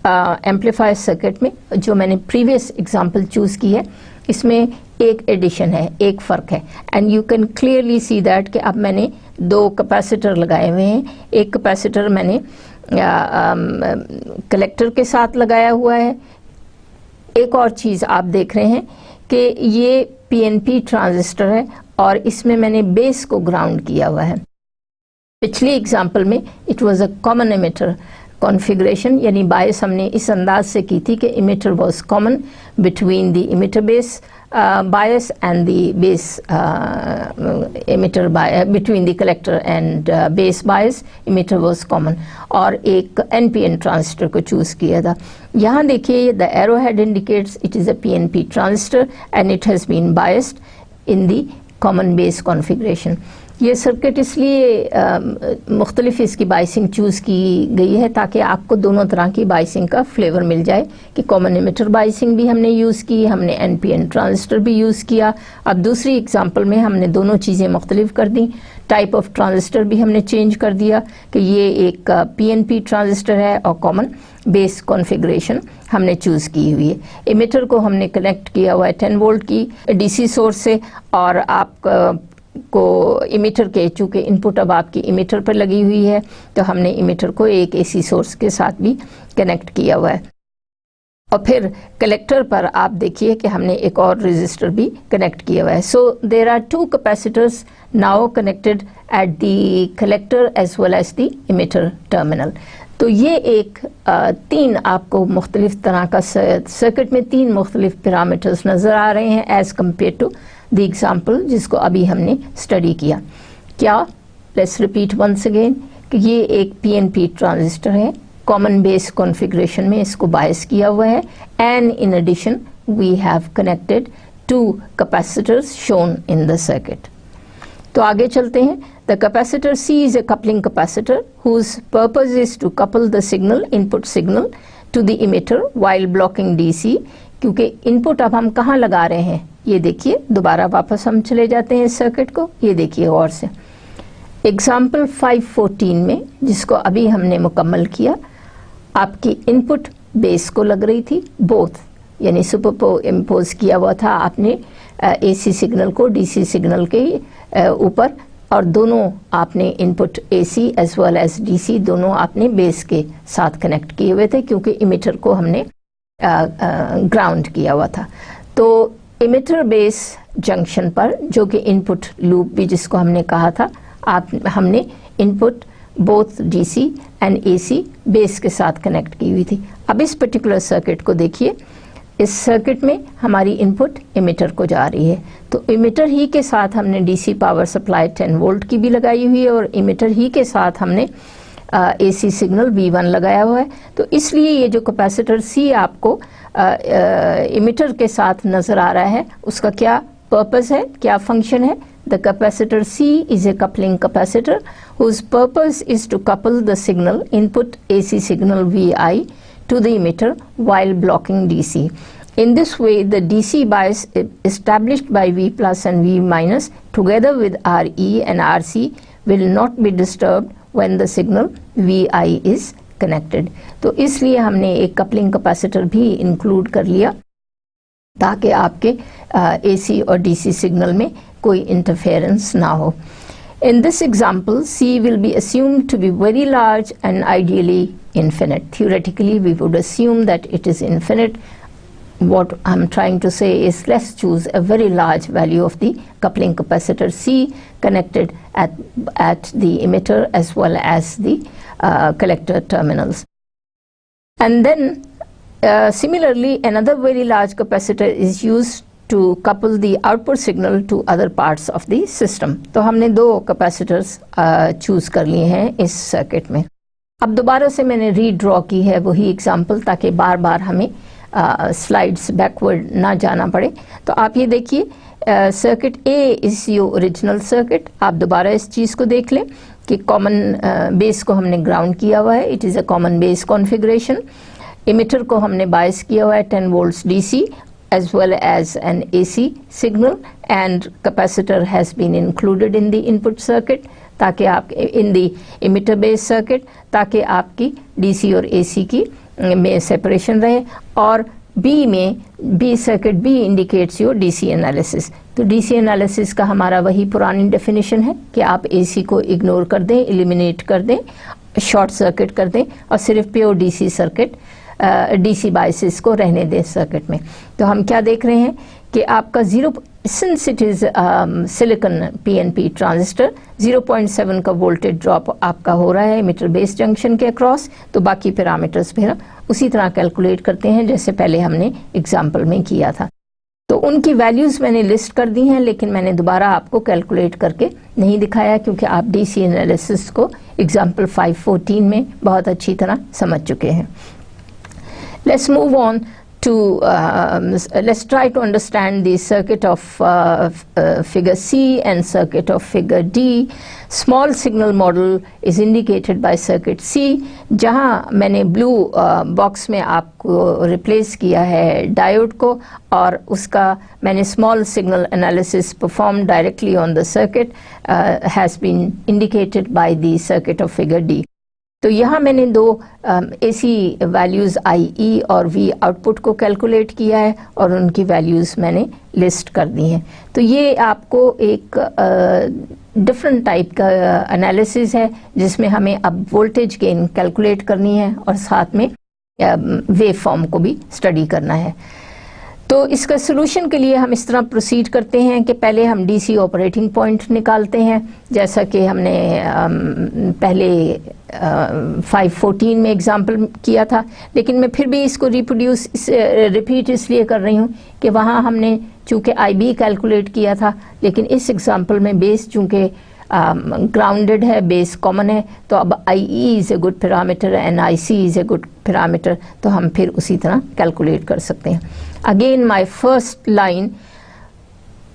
एम्पलीफायर सर्किट में जो मैंने प्रीवियस एग्जांपल चूज़ की है इसमें एक एडिशन है, एक फ़र्क है। And you can clearly see that कि अब मैंने 2 कैपेसिटर लगाए हुए हैं। एक कैपेसिटर मैंने कलेक्टर के साथ लगाया हुआ है। एक और चीज़ आप देख रहे हैं कि ये पीएनपी ट्रांजिस्टर है और इसमें मैंने बेस को ग्राउंड किया हुआ है। पिछली एग्जांपल में it was a common emitter configuration, यानी बायस हमने इस अंदाज से की थी कि emitter was common between the emitter base bias and the base emitter bias, between the collector and base bias emitter was common, और एक NPN transistor को choose किया था। यहाँ देखिए the arrowhead indicates it is a PNP transistor and it has been biased in the common base configuration। ये circuit इसलिए मुख्तलिफ इसकी बाइसिंग चूज़ की गई है ताकि आपको दोनों तरह की बाइसिंग का फ्लेवर मिल जाए कि कॉमन एमिटर बाइसिंग भी हमने यूज़ की, हमने एनपीएन ट्रांजिस्टर भी यूज़ किया। अब दूसरी एग्जांपल में हमने दोनों चीज़ें मुख्तलिफ कर दी, टाइप ऑफ ट्रांजिस्टर भी हमने चेंज कर दिया कि ये एक पीएनपी ट्रांजिस्टर है और कॉमन बेस कॉन्फ़िगरेशन हमने चूज़ की हुई है। एमिटर को हमने कनेक्ट किया हुआ है 10 वोल्ट की डीसी सोर्स से, और आप को इमिटर के, चूँकि इनपुट अब आपकी इमिटर पर लगी हुई है तो हमने इमिटर को एक एसी सोर्स के साथ भी कनेक्ट किया हुआ है। और फिर कलेक्टर पर आप देखिए कि हमने एक और रेजिस्टर भी कनेक्ट किया हुआ है। So there are 2 capacitors now connected at the collector as well as the emitter terminal. तो ये एक 3 आपको मुख्तलिफ तरह का सर्किट में 3 मुख्तलिफ पैरामीटर्स नज़र आ रहे हैं as compare to the example जिसको अभी हमने स्टडी किया। क्या, लेट्स रिपीट वंस अगेन कि ये एक पीएनपी ट्रांजिस्टर है, कॉमन बेस कॉन्फ़िगरेशन में इसको बायस किया हुआ है, and in addition we have connected two capacitors shown in the circuit. तो आगे चलते हैं. The capacitor C is a coupling capacitor whose purpose is to couple the signal, input signal, to the emitter while blocking DC. क्योंकि input अब हम कहाँ लगा रहे हैं, ये देखिए. दोबारा वापस हम चले जाते हैं इस सर्किट को. ये देखिए गौर से. एग्जाम्पल 514 में, जिसको अभी हमने मुकम्मल किया, आपकी इनपुट बेस को लग रही थी, बोथ, यानी सुपर इम्पोज किया हुआ था आपने AC सिग्नल को DC सिग्नल के ऊपर, और दोनों आपने input AC as well as DC दोनों आपने बेस के साथ कनेक्ट किए हुए थे, क्योंकि इमिटर को हमने ग्राउंड किया हुआ था. तो इमिटर बेस जंक्शन पर, जो कि इनपुट लूप भी जिसको हमने कहा था, हमने input both DC and AC base के साथ कनेक्ट की हुई थी. अब इस पर्टिकुलर सर्किट को देखिए. इस सर्किट में हमारी इनपुट इमिटर को जा रही है, तो इमिटर ही के साथ हमने DC पावर सप्लाई 10 वोल्ट की भी लगाई हुई है, और इमिटर ही के साथ हमने AC सिग्नल V1 लगाया हुआ है. तो इसलिए ये जो कैपेसिटर C आपको इमिटर के साथ नज़र आ रहा है, उसका क्या पर्पस है, क्या फंक्शन है. The capacitor C is a coupling capacitor whose purpose is to couple the signal, input AC signal VI, to the emitter while blocking DC. In this way, the DC bias established by V plus and V minus together with RE and RC will not be disturbed when the signal VI is connected. तो इसलिए हमने एक coupling capacitor भी include कर लिया, ताकि आपके AC और DC सिग्नल में कोई इंटरफेरेंस ना हो. In this example, C will be assumed to be very large and ideally infinite. Theoretically, we would assume that it is infinite. What I'm trying to say is, let's choose a very large value of the coupling capacitor C connected at the emitter as well as the collector terminals. And then similarly, another very large capacitor is used to couple the output signal to other parts of the system. तो हमने दो capacitors choose कर लिए हैं इस circuit में. अब दोबारा से मैंने रीड्रॉ की है वही एग्जांपल, ताकि बार बार हमें स्लाइड्स बैकवर्ड ना जाना पड़े. तो आप ये देखिए, circuit A is your original circuit. आप दोबारा इस चीज़ को देख लें कि कॉमन बेस को हमने ग्राउंड किया हुआ है. It is a common base configuration. Emitter को हमने बायस किया हुआ है 10 volts DC as well as an AC signal, and capacitor has been included in the input circuit, ताकि आप in the emitter based circuit, ताकि आपकी DC और AC की में सेपरेशन रहे. और B में B circuit B indicates your DC analysis. तो DC एनालिसिस का हमारा वही पुरानी डेफिनेशन है कि आप AC को इग्नोर कर दें, एलिमिनेट कर दें, शॉर्ट सर्किट कर दें, और सिर्फ pure DC circuit DC biases को रहने दें सर्किट में. तो हम क्या देख रहे हैं कि आपका since it is silicon PNP transistor, 0.7 का वोल्टेज ड्रॉप आपका हो रहा है इमिटर बेस जंक्शन के अक्रॉस. तो बाकी पैरामीटर्स फिर उसी तरह कैलकुलेट करते हैं जैसे पहले हमने एग्जाम्पल में किया था. तो उनकी वैल्यूज़ मैंने लिस्ट कर दी हैं, लेकिन मैंने दोबारा आपको कैलकुलेट करके नहीं दिखाया, क्योंकि आप DC एनालिसिस को एग्जाम्पल 514 में बहुत अच्छी तरह समझ चुके हैं. Let's move on to let's try to understand the circuit of figure C and circuit of figure D. Small signal model is indicated by circuit C, जहाँ मैंने ब्लू बॉक्स में आपको रिप्लेस किया है डायोड को, और उसका मैंने small signal analysis perform directly on the circuit has been indicated by the circuit of figure D. तो यहाँ मैंने दो AC वैल्यूज़ IE और V आउटपुट को कैलकुलेट किया है, और उनकी वैल्यूज़ मैंने लिस्ट कर दी हैं. तो ये आपको एक डिफरेंट टाइप का एनालिसिस है, जिसमें हमें अब वोल्टेज गेन कैलकुलेट करनी है, और साथ में वेव फॉर्म को भी स्टडी करना है. तो इसका सोल्यूशन के लिए हम इस तरह प्रोसीड करते हैं कि पहले हम DC ऑपरेटिंग पॉइंट निकालते हैं, जैसा कि हमने पहले 514 में एग्जांपल किया था. लेकिन मैं फिर भी इसको रिपीट इसलिए कर रही हूँ कि वहाँ हमने चूँकि IB कैलकुलेट किया था, लेकिन इस एग्जांपल में बेस चूँकि ग्राउंडेड है, बेस कॉमन है, तो अब IE is a good parameter and IC is a good parameter, तो हम फिर उसी तरह कैलकुलेट कर सकते हैं. Again my first line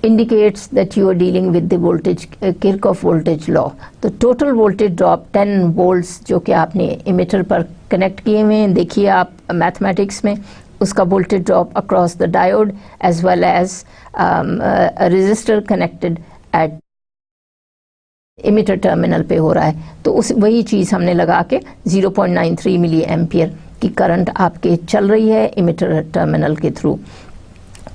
indicates that you are dealing with the voltage Kirchhoff voltage law. तो total voltage drop 10 volts जो कि आपने emitter पर कनेक्ट किए हुए हैं, देखिए आप मैथमेटिक्स में उसका voltage drop across the diode as well as a resistor connected at emitter terminal पे हो रहा है, तो उस वही चीज़ हमने लगा के 0.93 मिली एम्पियर की करंट आपके चल रही है emitter टर्मिनल के थ्रू।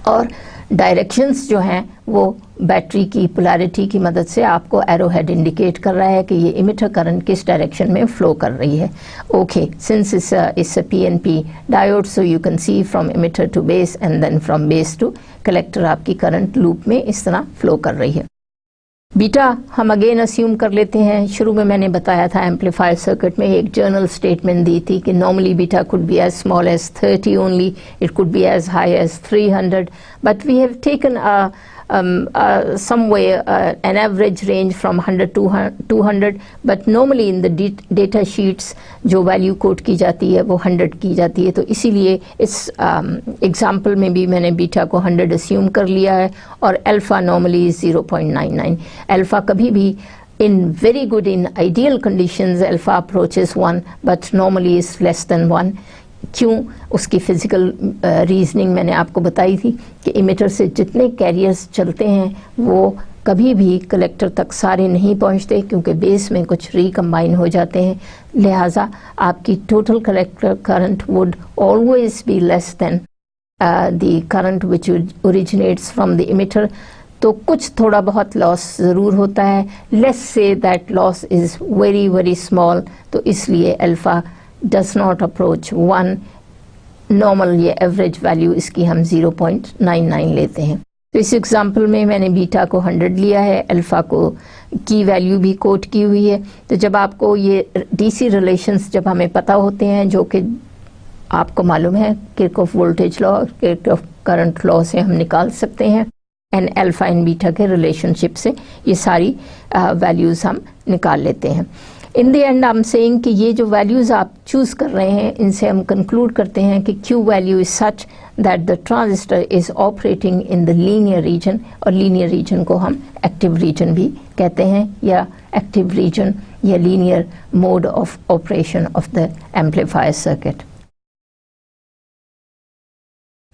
और डायरेक्शंस जो हैं वो बैटरी की पोलैरिटी की मदद से आपको एरो हेड इंडिकेट कर रहा है कि ये इमिटर करंट किस डायरेक्शन में फ्लो कर रही है। Okay, since it's a PNP diode, so you can see from emitter to base and then from base to collector आपकी करंट लूप में इस तरह फ्लो कर रही है। बीटा हम अगेन अस्यूम कर लेते हैं। शुरू में मैंने बताया था एम्पलीफायर सर्किट में एक जर्नल स्टेटमेंट दी थी कि normally beta could be as small as 30 only, it could be as high as 300, but we have taken somewhere an average range from 100 to 200, but normally in the data sheets जो value coat की जाती है वो 100 की जाती है, तो इसीलिए इस एग्जाम्पल में भी मैंने बीटा को 100 अस्यूम कर लिया है और अल्फ़ा नॉर्मली 0.99। अल्फ़ा कभी भी in very good, in ideal conditions alpha approaches 1 but normally is less than 1। क्यों? उसकी फिज़िकल रीजनिंग मैंने आपको बताई थी कि इमिटर से जितने कैरियर्स चलते हैं वो कभी भी कलेक्टर तक सारे नहीं पहुंचते, क्योंकि बेस में कुछ रिकम्बाइन हो जाते हैं, लिहाजा आपकी total collector current would always be less than the current which originates from the emitter. तो कुछ थोड़ा बहुत लॉस ज़रूर होता है, let's say that loss is very very small, तो इसलिए alpha does not approach 1। Normal ये एवरेज वैल्यू इसकी हम 0.99 लेते हैं। तो इस एग्जांपल में मैंने बीटा को 100 लिया है, अल्फ़ा को की वैल्यू भी कोट की हुई है। तो जब आपको ये डीसी रिलेशंस जब हमें पता होते हैं, जो कि आपको मालूम है Kirchhoff voltage law, Kirchhoff current law से हम निकाल सकते हैं, एंड अल्फ़ा एंड बीटा के रिलेशनशिप से ये सारी वैल्यूज़ हम निकाल लेते हैं। In the and I am saying कि ये जो वैल्यूज़ आप चूज़ कर रहे हैं इनसे हम कंक्लूड करते हैं कि Q value is such that the transistor is operating in the linear region, और लीनियर रीजन को हम एक्टिव रीजन भी कहते हैं, या एक्टिव रीजन या linear mode of operation of the amplifier circuit.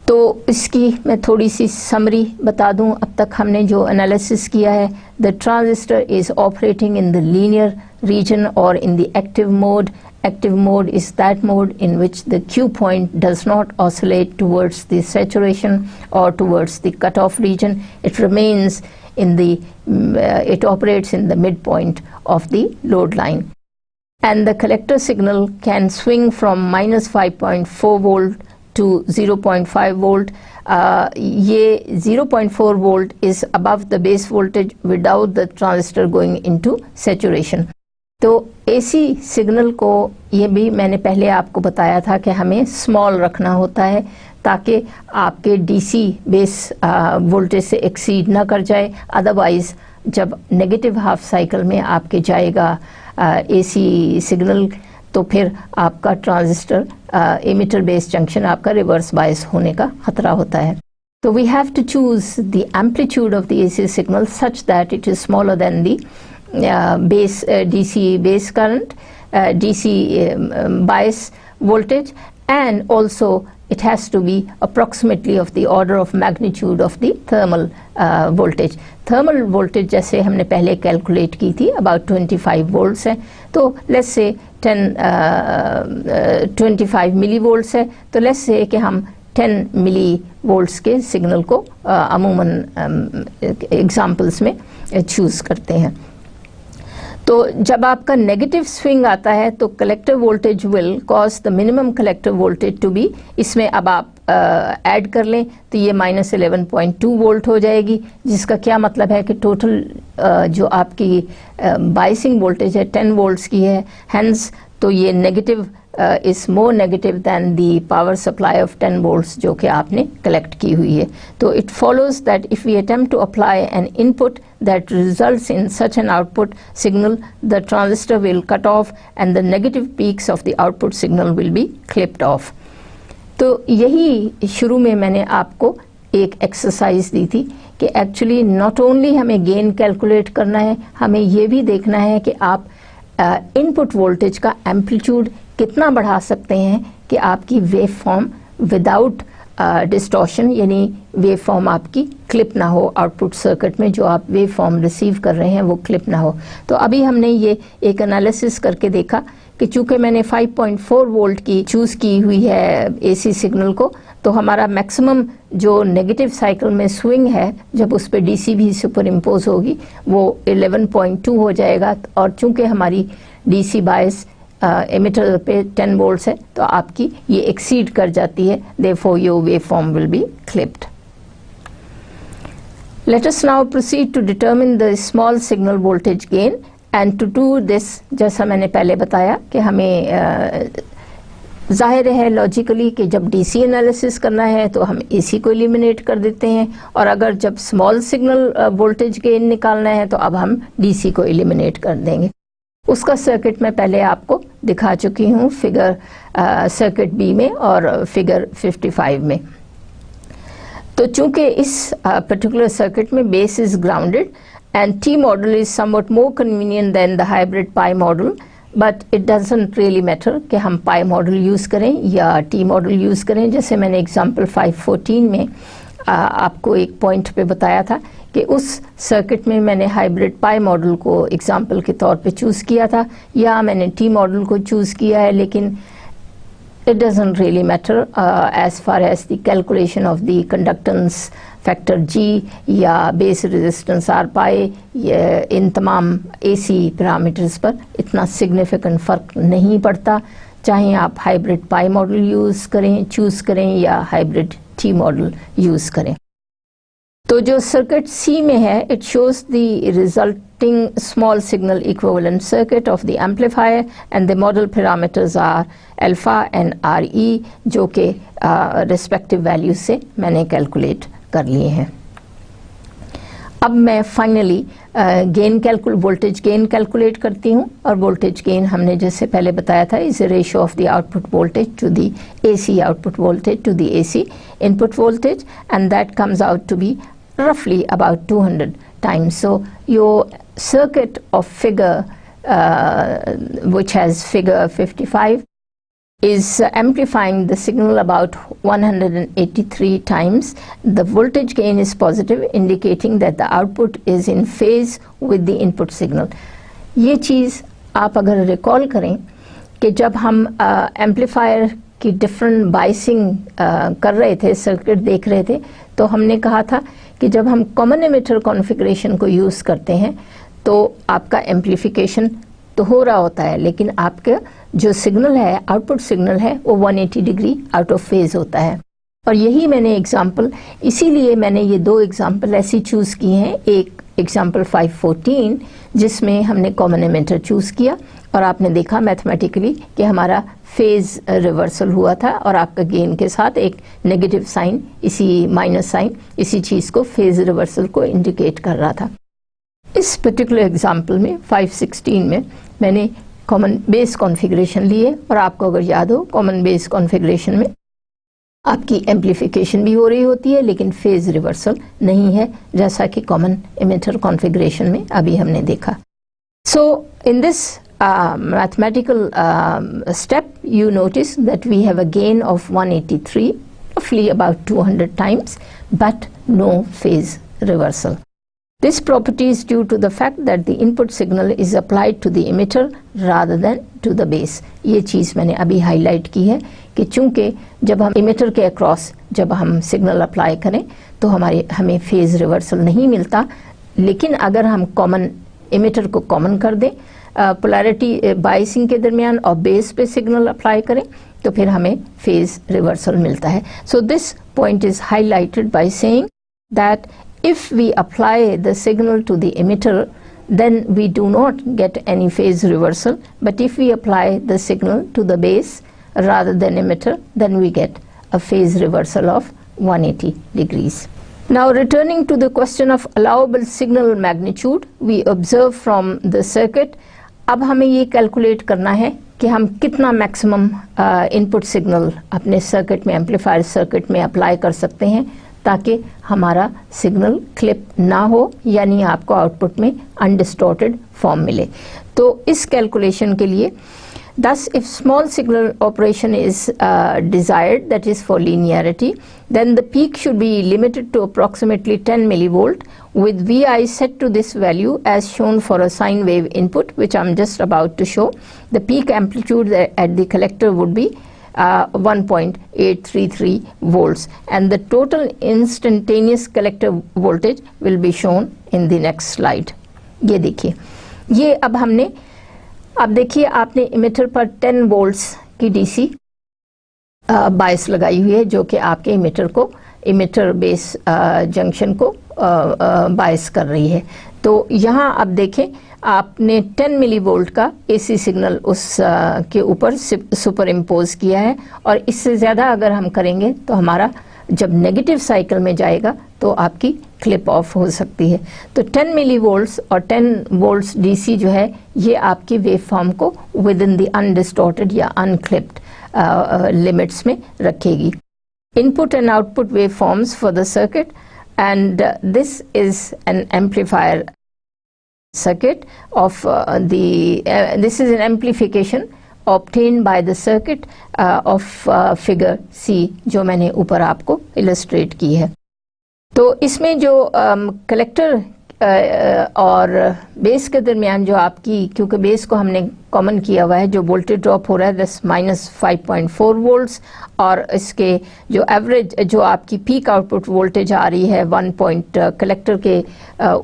तो इसकी मैं थोड़ी सी समरी बता दूं। अब तक हमने जो एनालिसिस किया है, the transistor is operating in the linear region or in the active mode. Active mode is that mode in which the Q point does not oscillate towards the saturation or towards the cutoff region. It remains in the it operates in the midpoint of the load line, and the collector signal can swing from minus 5.4 volt to 0.5 volt. ये 0.4 volt is above the base voltage without the transistor going into saturation. तो AC signal को ये भी मैंने पहले आपको बताया था कि हमें स्मॉल रखना होता है ताकि आपके DC बेस वोल्टेज से एक्सीड ना कर जाए, अदरवाइज जब नेगेटिव हाफ साइकिल में आपके जाएगा AC सिग्नल तो फिर आपका ट्रांजिस्टर इमिटर बेस जंक्शन आपका रिवर्स बायस होने का खतरा होता है। तो we have to choose the amplitude of the AC signal such that it is smaller than the base DC base current, DC bias voltage, and also it has to be approximately of the order of magnitude of the thermal voltage. Thermal voltage जैसे हमने पहले calculate की थी about 25 volts है, तो let's say 25 millivolts है, तो let's say कि हम 10 millivolts के सिग्नल को अमूमन एग्जाम्पल्स में चूज़ करते हैं। तो जब आपका नेगेटिव स्विंग आता है तो collector voltage will cause the minimum collector voltage to be, इसमें अब आप ऐड कर लें तो ये -11.2 वोल्ट हो जाएगी, जिसका क्या मतलब है कि टोटल जो आपकी बाइसिंग वोल्टेज है 10 वोल्ट्स की है, हैंस तो ये negative is more negative than the power supply of 10 volts जो कि आपने कलेक्ट की हुई है। तो it follows that if we attempt to apply an input that results in such an output signal, the transistor will cut off and the negative peaks of the output signal will be clipped off. तो यही शुरू में मैंने आपको एक exercise दी थी कि actually not only हमें गेन कैलकुलेट करना है, हमें ये भी देखना है कि आप इनपुट वोल्टेज का एम्पलीट्यूड कितना बढ़ा सकते हैं कि आपकी वेव फॉर्म विदाउट डिस्टॉर्शन, यानी वेव फॉर्म आपकी क्लिप ना हो, आउटपुट सर्किट में जो आप वेव फॉर्म रिसीव कर रहे हैं वो क्लिप ना हो। तो अभी हमने ये एक एनालिसिस करके देखा कि चूंकि मैंने 5.4 वोल्ट की चूज़ की हुई है एसी सिग्नल को, तो हमारा मैक्सिमम जो नेगेटिव साइकिल में स्विंग है जब उस पर डीसी भी सुपर इम्पोज होगी वो 11.2 हो जाएगा। और चूंकि हमारी डीसी बायस एमिटर पे 10 वोल्ट्स है तो आपकी ये एक्सीड कर जाती है, therefore your wave form will be clipped. Let us now proceed to determine the small signal voltage gain, and to do this, जैसा मैंने पहले बताया कि हमें जाहिर है लॉजिकली कि जब डीसी एनालिसिस करना है तो हम एसी को एलिमिनेट कर देते हैं, और अगर जब स्मॉल सिग्नल वोल्टेज गेन निकालना है तो अब हम डीसी को एलिमिनेट कर देंगे। उसका सर्किट मैं पहले आपको दिखा चुकी हूँ फिगर सर्किट बी में और फिगर 55 में। तो चूंकि इस पर्टिकुलर सर्किट में base is grounded and T model is somewhat more convenient than the hybrid pi model, but it doesn't really matter कि हम पाई मॉडल यूज़ करें या टी मॉडल यूज़ करें। जैसे मैंने एग्जांपल 514 में आपको एक पॉइंट पे बताया था कि उस सर्किट में मैंने हाइब्रिड पाई मॉडल को एग्जांपल के तौर पे चूज़ किया था, या मैंने टी मॉडल को चूज़ किया है, लेकिन it doesn't really matter as far as the calculation of the conductance factor G या base resistance R pi, इन तमाम AC पैरामीटर्स पर इतना significant फ़र्क नहीं पड़ता, चाहे आप हाइब्रिड पाई मॉडल यूज़ करें, चूज़ करें या हाइब्रिड टी मॉडल यूज़ करें। तो जो सर्किट सी में है, it shows the resulting small signal equivalent circuit of the amplifier and the model parameters are alpha and r e, जो कि रिस्पेक्टिव वैल्यू से मैंने कैलकुलेट कर लिए हैं। अब मैं फाइनली वोल्टेज गेन कैलकुलेट करती हूँ, और वोल्टेज गेन हमने जैसे पहले बताया था is a ratio of the output voltage to the AC output voltage to the AC input voltage, and that comes out to be roughly about 200 times. So your circuit of figure which has figure 55 is amplifying the signal about 183 times. The voltage gain is positive, indicating that the output is in phase with the input signal. ये चीज़ आप अगर recall करें कि जब हम amplifier की different biasing कर रहे थे, सर्किट देख रहे थे, तो हमने कहा था कि जब हम कॉमन एमिटर कॉन्फ़िगरेशन को यूज़ करते हैं तो आपका एम्पलीफिकेशन तो हो रहा होता है, लेकिन आपका जो सिग्नल है, आउटपुट सिग्नल है, वो 180 डिग्री आउट ऑफ फेज होता है। और यही मैंने एग्जांपल, इसीलिए मैंने ये दो एग्जांपल ऐसी चूज़ की हैं। एक एग्जांपल 514 जिसमें हमने कॉमन एमिटर चूज़ किया और आपने देखा मैथमेटिकली कि हमारा फेज रिवर्सल हुआ था, और आपका गेन के साथ एक नेगेटिव साइन, इसी माइनस साइन, इसी चीज़ को फेज रिवर्सल को इंडिकेट कर रहा था। इस पर्टिकुलर एग्जांपल में 516 में मैंने कॉमन बेस कॉन्फ़िगरेशन लिए, और आपको अगर याद हो कॉमन बेस कॉन्फ़िगरेशन में आपकी एम्पलीफिकेशन भी हो रही होती है लेकिन फेज रिवर्सल नहीं है, जैसा कि कॉमन एमिटर कॉन्फ़िगरेशन में अभी हमने देखा। So in this mathematical step, you notice that we have a gain of 183, roughly about 200 times, but no phase reversal. This property is due to the fact that the input signal is applied to the emitter rather than to the base. ये चीज़ मैंने अभी highlight की है कि चूंकि जब हम emitter के अक्रॉस जब हम सिग्नल अप्लाई करें तो हमें फेज रिवर्सल नहीं मिलता, लेकिन अगर हम कॉमन इमिटर को कॉमन कर दें, पोलैरिटी बाइसिंग के दरमियान और बेस पे सिग्नल अप्लाई करें तो फिर हमें फेज रिवर्सल मिलता है। So this point is highlighted by saying that if we apply the signal to the emitter, then we do not get any phase reversal, but if we apply the signal to the base rather than emitter, then we get a phase reversal of 180 degrees. Now returning to the question of allowable signal magnitude, we observe from the circuit, अब हमें ये calculate करना है कि हम कितना maximum input signal अपने circuit में, एम्पलीफायर सर्किट में अप्लाई कर सकते हैं ताकि हमारा सिग्नल क्लिप ना हो, यानी आपको आउटपुट में अनडिस्टॉर्टेड फॉर्म मिले। तो इस कैलकुलेशन के लिए thus if small signal operation is desired, that is for linearity, then the peak should be limited to approximately 10 millivolt with Vi set to this value as shown for a sine wave input, which I'm just about to show. The peak amplitude at the collector would be 1.833 volts and the total instantaneous collector voltage will be shown in the next slide. ये देखिए, ये अब देखिए आपने emitter पर 10 volts की DC bias लगाई हुई है, जो कि आपके इमिटर बेस जंक्शन को बायस कर रही है। तो यहाँ अब देखें आपने 10 मिलीवोल्ट का एसी सिग्नल उस के ऊपर सुपर इम्पोज किया है, और इससे ज़्यादा अगर हम करेंगे तो हमारा जब नेगेटिव साइकिल में जाएगा तो आपकी क्लिप ऑफ हो सकती है। तो 10 मिलीवोल्ट्स और 10 वोल्ट्स डीसी जो है ये आपकी वेव फॉर्म को विद इन द अनडिस्टॉर्टेड या अनक्लिप्ड लिमिट्स में रखेगी। Input and output wave forms for the circuit, and this is an amplifier circuit of this is an amplification obtained by the circuit of figure C, जो मैंने ऊपर आपको illustrate की है। तो इसमें जो कलेक्टर और बेस के दरमियान जो आपकी, क्योंकि बेस को हमने कॉमन किया हुआ है, जो वोल्टेज ड्रॉप हो रहा है दस -5.4 वोल्ट्स, और इसके जो एवरेज जो आपकी पीक आउटपुट वोल्टेज आ रही है कलेक्टर के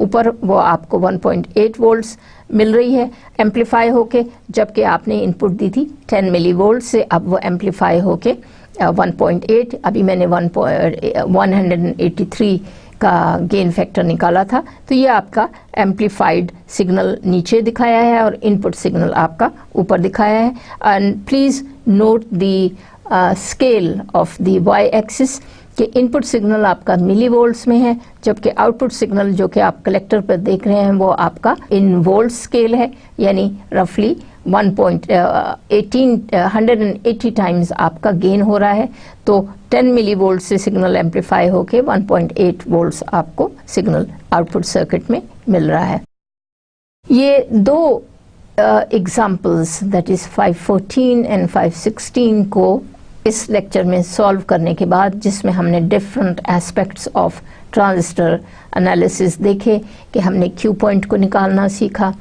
ऊपर, वो आपको 1.8 वोल्ट्स मिल रही है एम्पलीफाई होके, जबकि आपने इनपुट दी थी 10 मिली वोल्ट से, अब वो एम्पलीफाई होके 1.8, अभी मैंने 183 का गेन फैक्टर निकाला था। तो ये आपका एम्पलीफाइड सिग्नल नीचे दिखाया है और इनपुट सिग्नल आपका ऊपर दिखाया है। And please note the scale of the Y axis कि इनपुट सिग्नल आपका मिली वोल्ट्स में है, जबकि आउटपुट सिग्नल जो कि आप कलेक्टर पर देख रहे हैं वो आपका इन वोल्ट स्केल है, यानी रफली 180 टाइम्स आपका गेन हो रहा है। तो 10 मिली वोल्ट से सिग्नल एम्पलीफाई होके 1.8 वोल्ट्स आपको सिग्नल आउटपुट सर्किट में मिल रहा है। ये दो एग्जाम्पल्स दैट इज 514 एंड 516 को इस लेक्चर में सॉल्व करने के बाद, जिसमें हमने different aspects of transistor analysis देखे कि हमने क्यू पॉइंट को निकालना सीखा,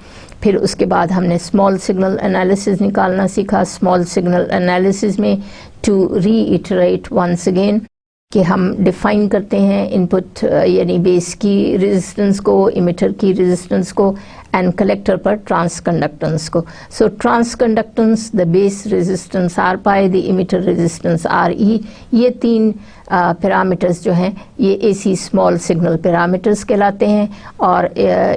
फिर उसके बाद हमने स्मॉल सिग्नल एनालिसिस निकालना सीखा। स्मॉल सिग्नल एनालिसिस में टू रीइटरेट वंस अगेन कि हम डिफाइन करते हैं इनपुट यानी बेस की रेजिस्टेंस को, इमिटर की रेजिस्टेंस को, एंड कलेक्टर पर ट्रांस कंडक्टेंस को। So transconductance, the base resistance r pi, the emitter resistance r e, ये तीन पैरामीटर्स जो हैं ये एसी स्मॉल सिग्नल पैरामीटर्स कहलाते हैं। और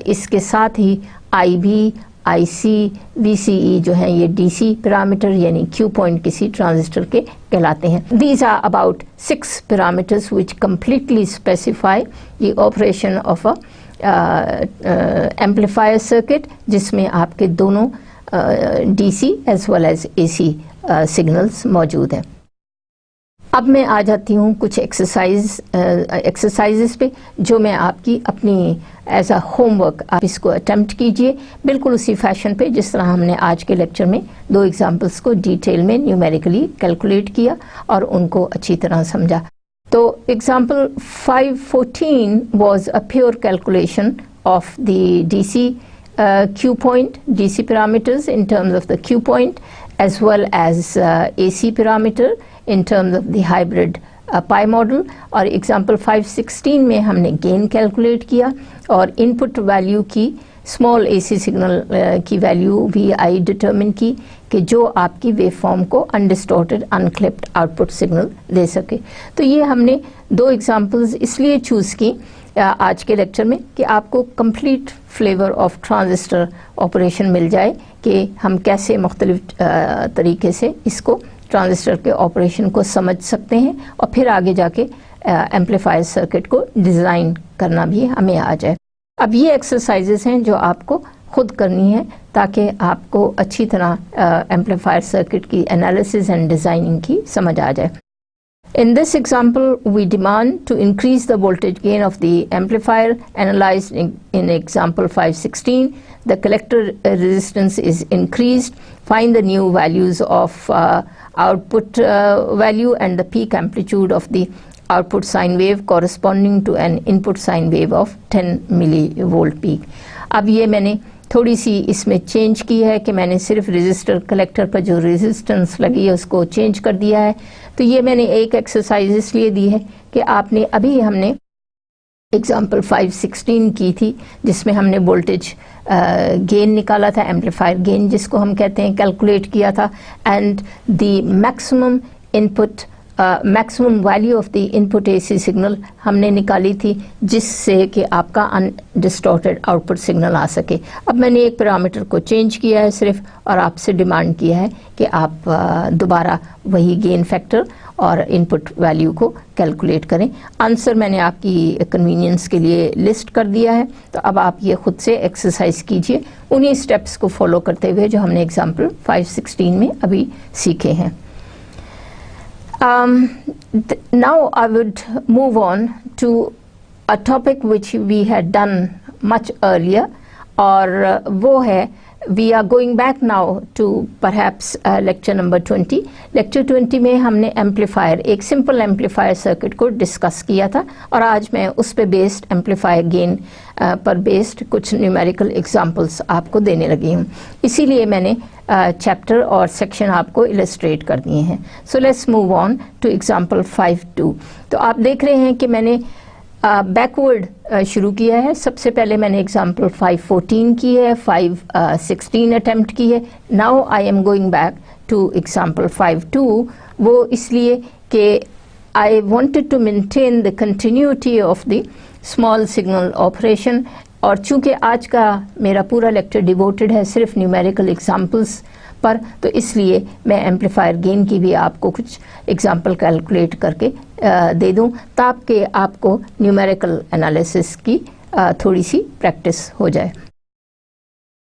इसके साथ ही आई बी, आई सी, वी सी ई जो हैं ये डी सी पैरामीटर यानी क्यू पॉइंट किसी ट्रांजिस्टर के कहलाते हैं। These are about 6 parameters which completely specify the operation of a amplifier circuit, जिसमें आपके दोनों DC as well as AC signals मौजूद हैं। अब मैं आ जाती हूँ कुछ एक्सरसाइजेस पे, जो मैं आपकी अपनी एज अ होमवर्क आप इसको अटेम्प्ट कीजिए बिल्कुल उसी फैशन पे जिस तरह हमने आज के लेक्चर में दो एग्जांपल्स को डिटेल में न्यूमेरिकली कैलकुलेट किया और उनको अच्छी तरह समझा। तो example 514 was a pure calculation of the DC Q point, DC parameters in terms of the Q point as well as AC parameter in terms of the hybrid pi model। और example 516 में हमने gain calculate किया और input value की small AC signal की value we I determine की कि जो आपकी वेव फॉर्म को अनडिस्टॉर्टेड अनक्लिप्ड आउटपुट सिग्नल दे सके। तो ये हमने दो एग्जांपल्स इसलिए चूज़ की आज के लेक्चर में कि आपको complete flavour of transistor operation मिल जाए कि हम कैसे मुख्तलिफ तरीके से इसको ट्रांजिस्टर के ऑपरेशन को समझ सकते हैं और फिर आगे जाके एम्पलीफायर सर्किट को डिज़ाइन करना भी हमें आ जाए। अब ये एक्सरसाइजेस हैं जो आपको खुद करनी है ताकि आपको अच्छी तरह एम्पलीफायर सर्किट की एनालिसिस एंड डिज़ाइनिंग की समझ आ जाए। In this example, we demand to increase the voltage gain of the amplifier analyzed in example 516. The collector resistance is increased. Find the new values of output value and the peak amplitude of the output sine wave corresponding to an input sine wave of 10 millivolt peak. अब ये मैंने थोड़ी सी इसमें change की है कि मैंने सिर्फ रेजिस्टर कलेक्टर पर जो रेजिस्टेंस लगी है उसको चेंज कर दिया है। तो ये मैंने एक एक्सरसाइज इसलिए दी है कि आपने अभी हमने एग्जाम्पल 516 की थी जिसमें हमने वोल्टेज गेन निकाला था, एम्पलीफायर गेन जिसको हम कहते हैं, कैलकुलेट किया था, and the maximum input maximum value of the input AC signal हमने निकाली थी जिससे कि आपका अनडिस्टॉर्टेड आउटपुट सिग्नल आ सके। अब मैंने एक पैरामीटर को चेंज किया है सिर्फ, और आपसे डिमांड किया है कि आप दोबारा वही गेन फैक्टर और इनपुट वैल्यू को कैलकुलेट करें। आंसर मैंने आपकी कन्वीनियंस के लिए लिस्ट कर दिया है, तो अब आप ये खुद से एक्सरसाइज कीजिए उन्हीं स्टेप्स को फॉलो करते हुए जो हमने एग्जाम्पल 516 में अभी सीखे हैं। Now I would move on to a topic which we had done much earlier, और वो है we are going back now to perhaps lecture number 20. lecture 20 में हमने एम्पलीफायर, एक सिंपल एम्पलीफायर सर्किट को डिस्कस किया था, और आज मैं उस पे बेस्ड एम्पलीफायर गेन पर बेस्ड कुछ न्यूमेरिकल एग्जांपल्स आपको देने लगी हूँ। इसीलिए मैंने चैप्टर और सेक्शन आपको इलस्ट्रेट कर दिए हैं। So let's move on to example 5.2। तो आप देख रहे हैं कि मैंने बैकवर्ड शुरू किया है। सबसे पहले मैंने एग्जांपल 514 की है, 516 अटेम्प्ट की है। Now I am going back to example 5.2, वो इसलिए कि I wanted to maintain the continuity of the small signal operation, और चूंकि आज का मेरा पूरा लेक्चर डिवोटेड है सिर्फ न्यूमेरिकल एग्जांपल्स पर, तो इसलिए मैं एम्पलीफायर गेन की भी आपको कुछ एग्जांपल कैलकुलेट करके दे दूं ताकि आपको न्यूमेरिकल एनालिसिस की थोड़ी सी प्रैक्टिस हो जाए।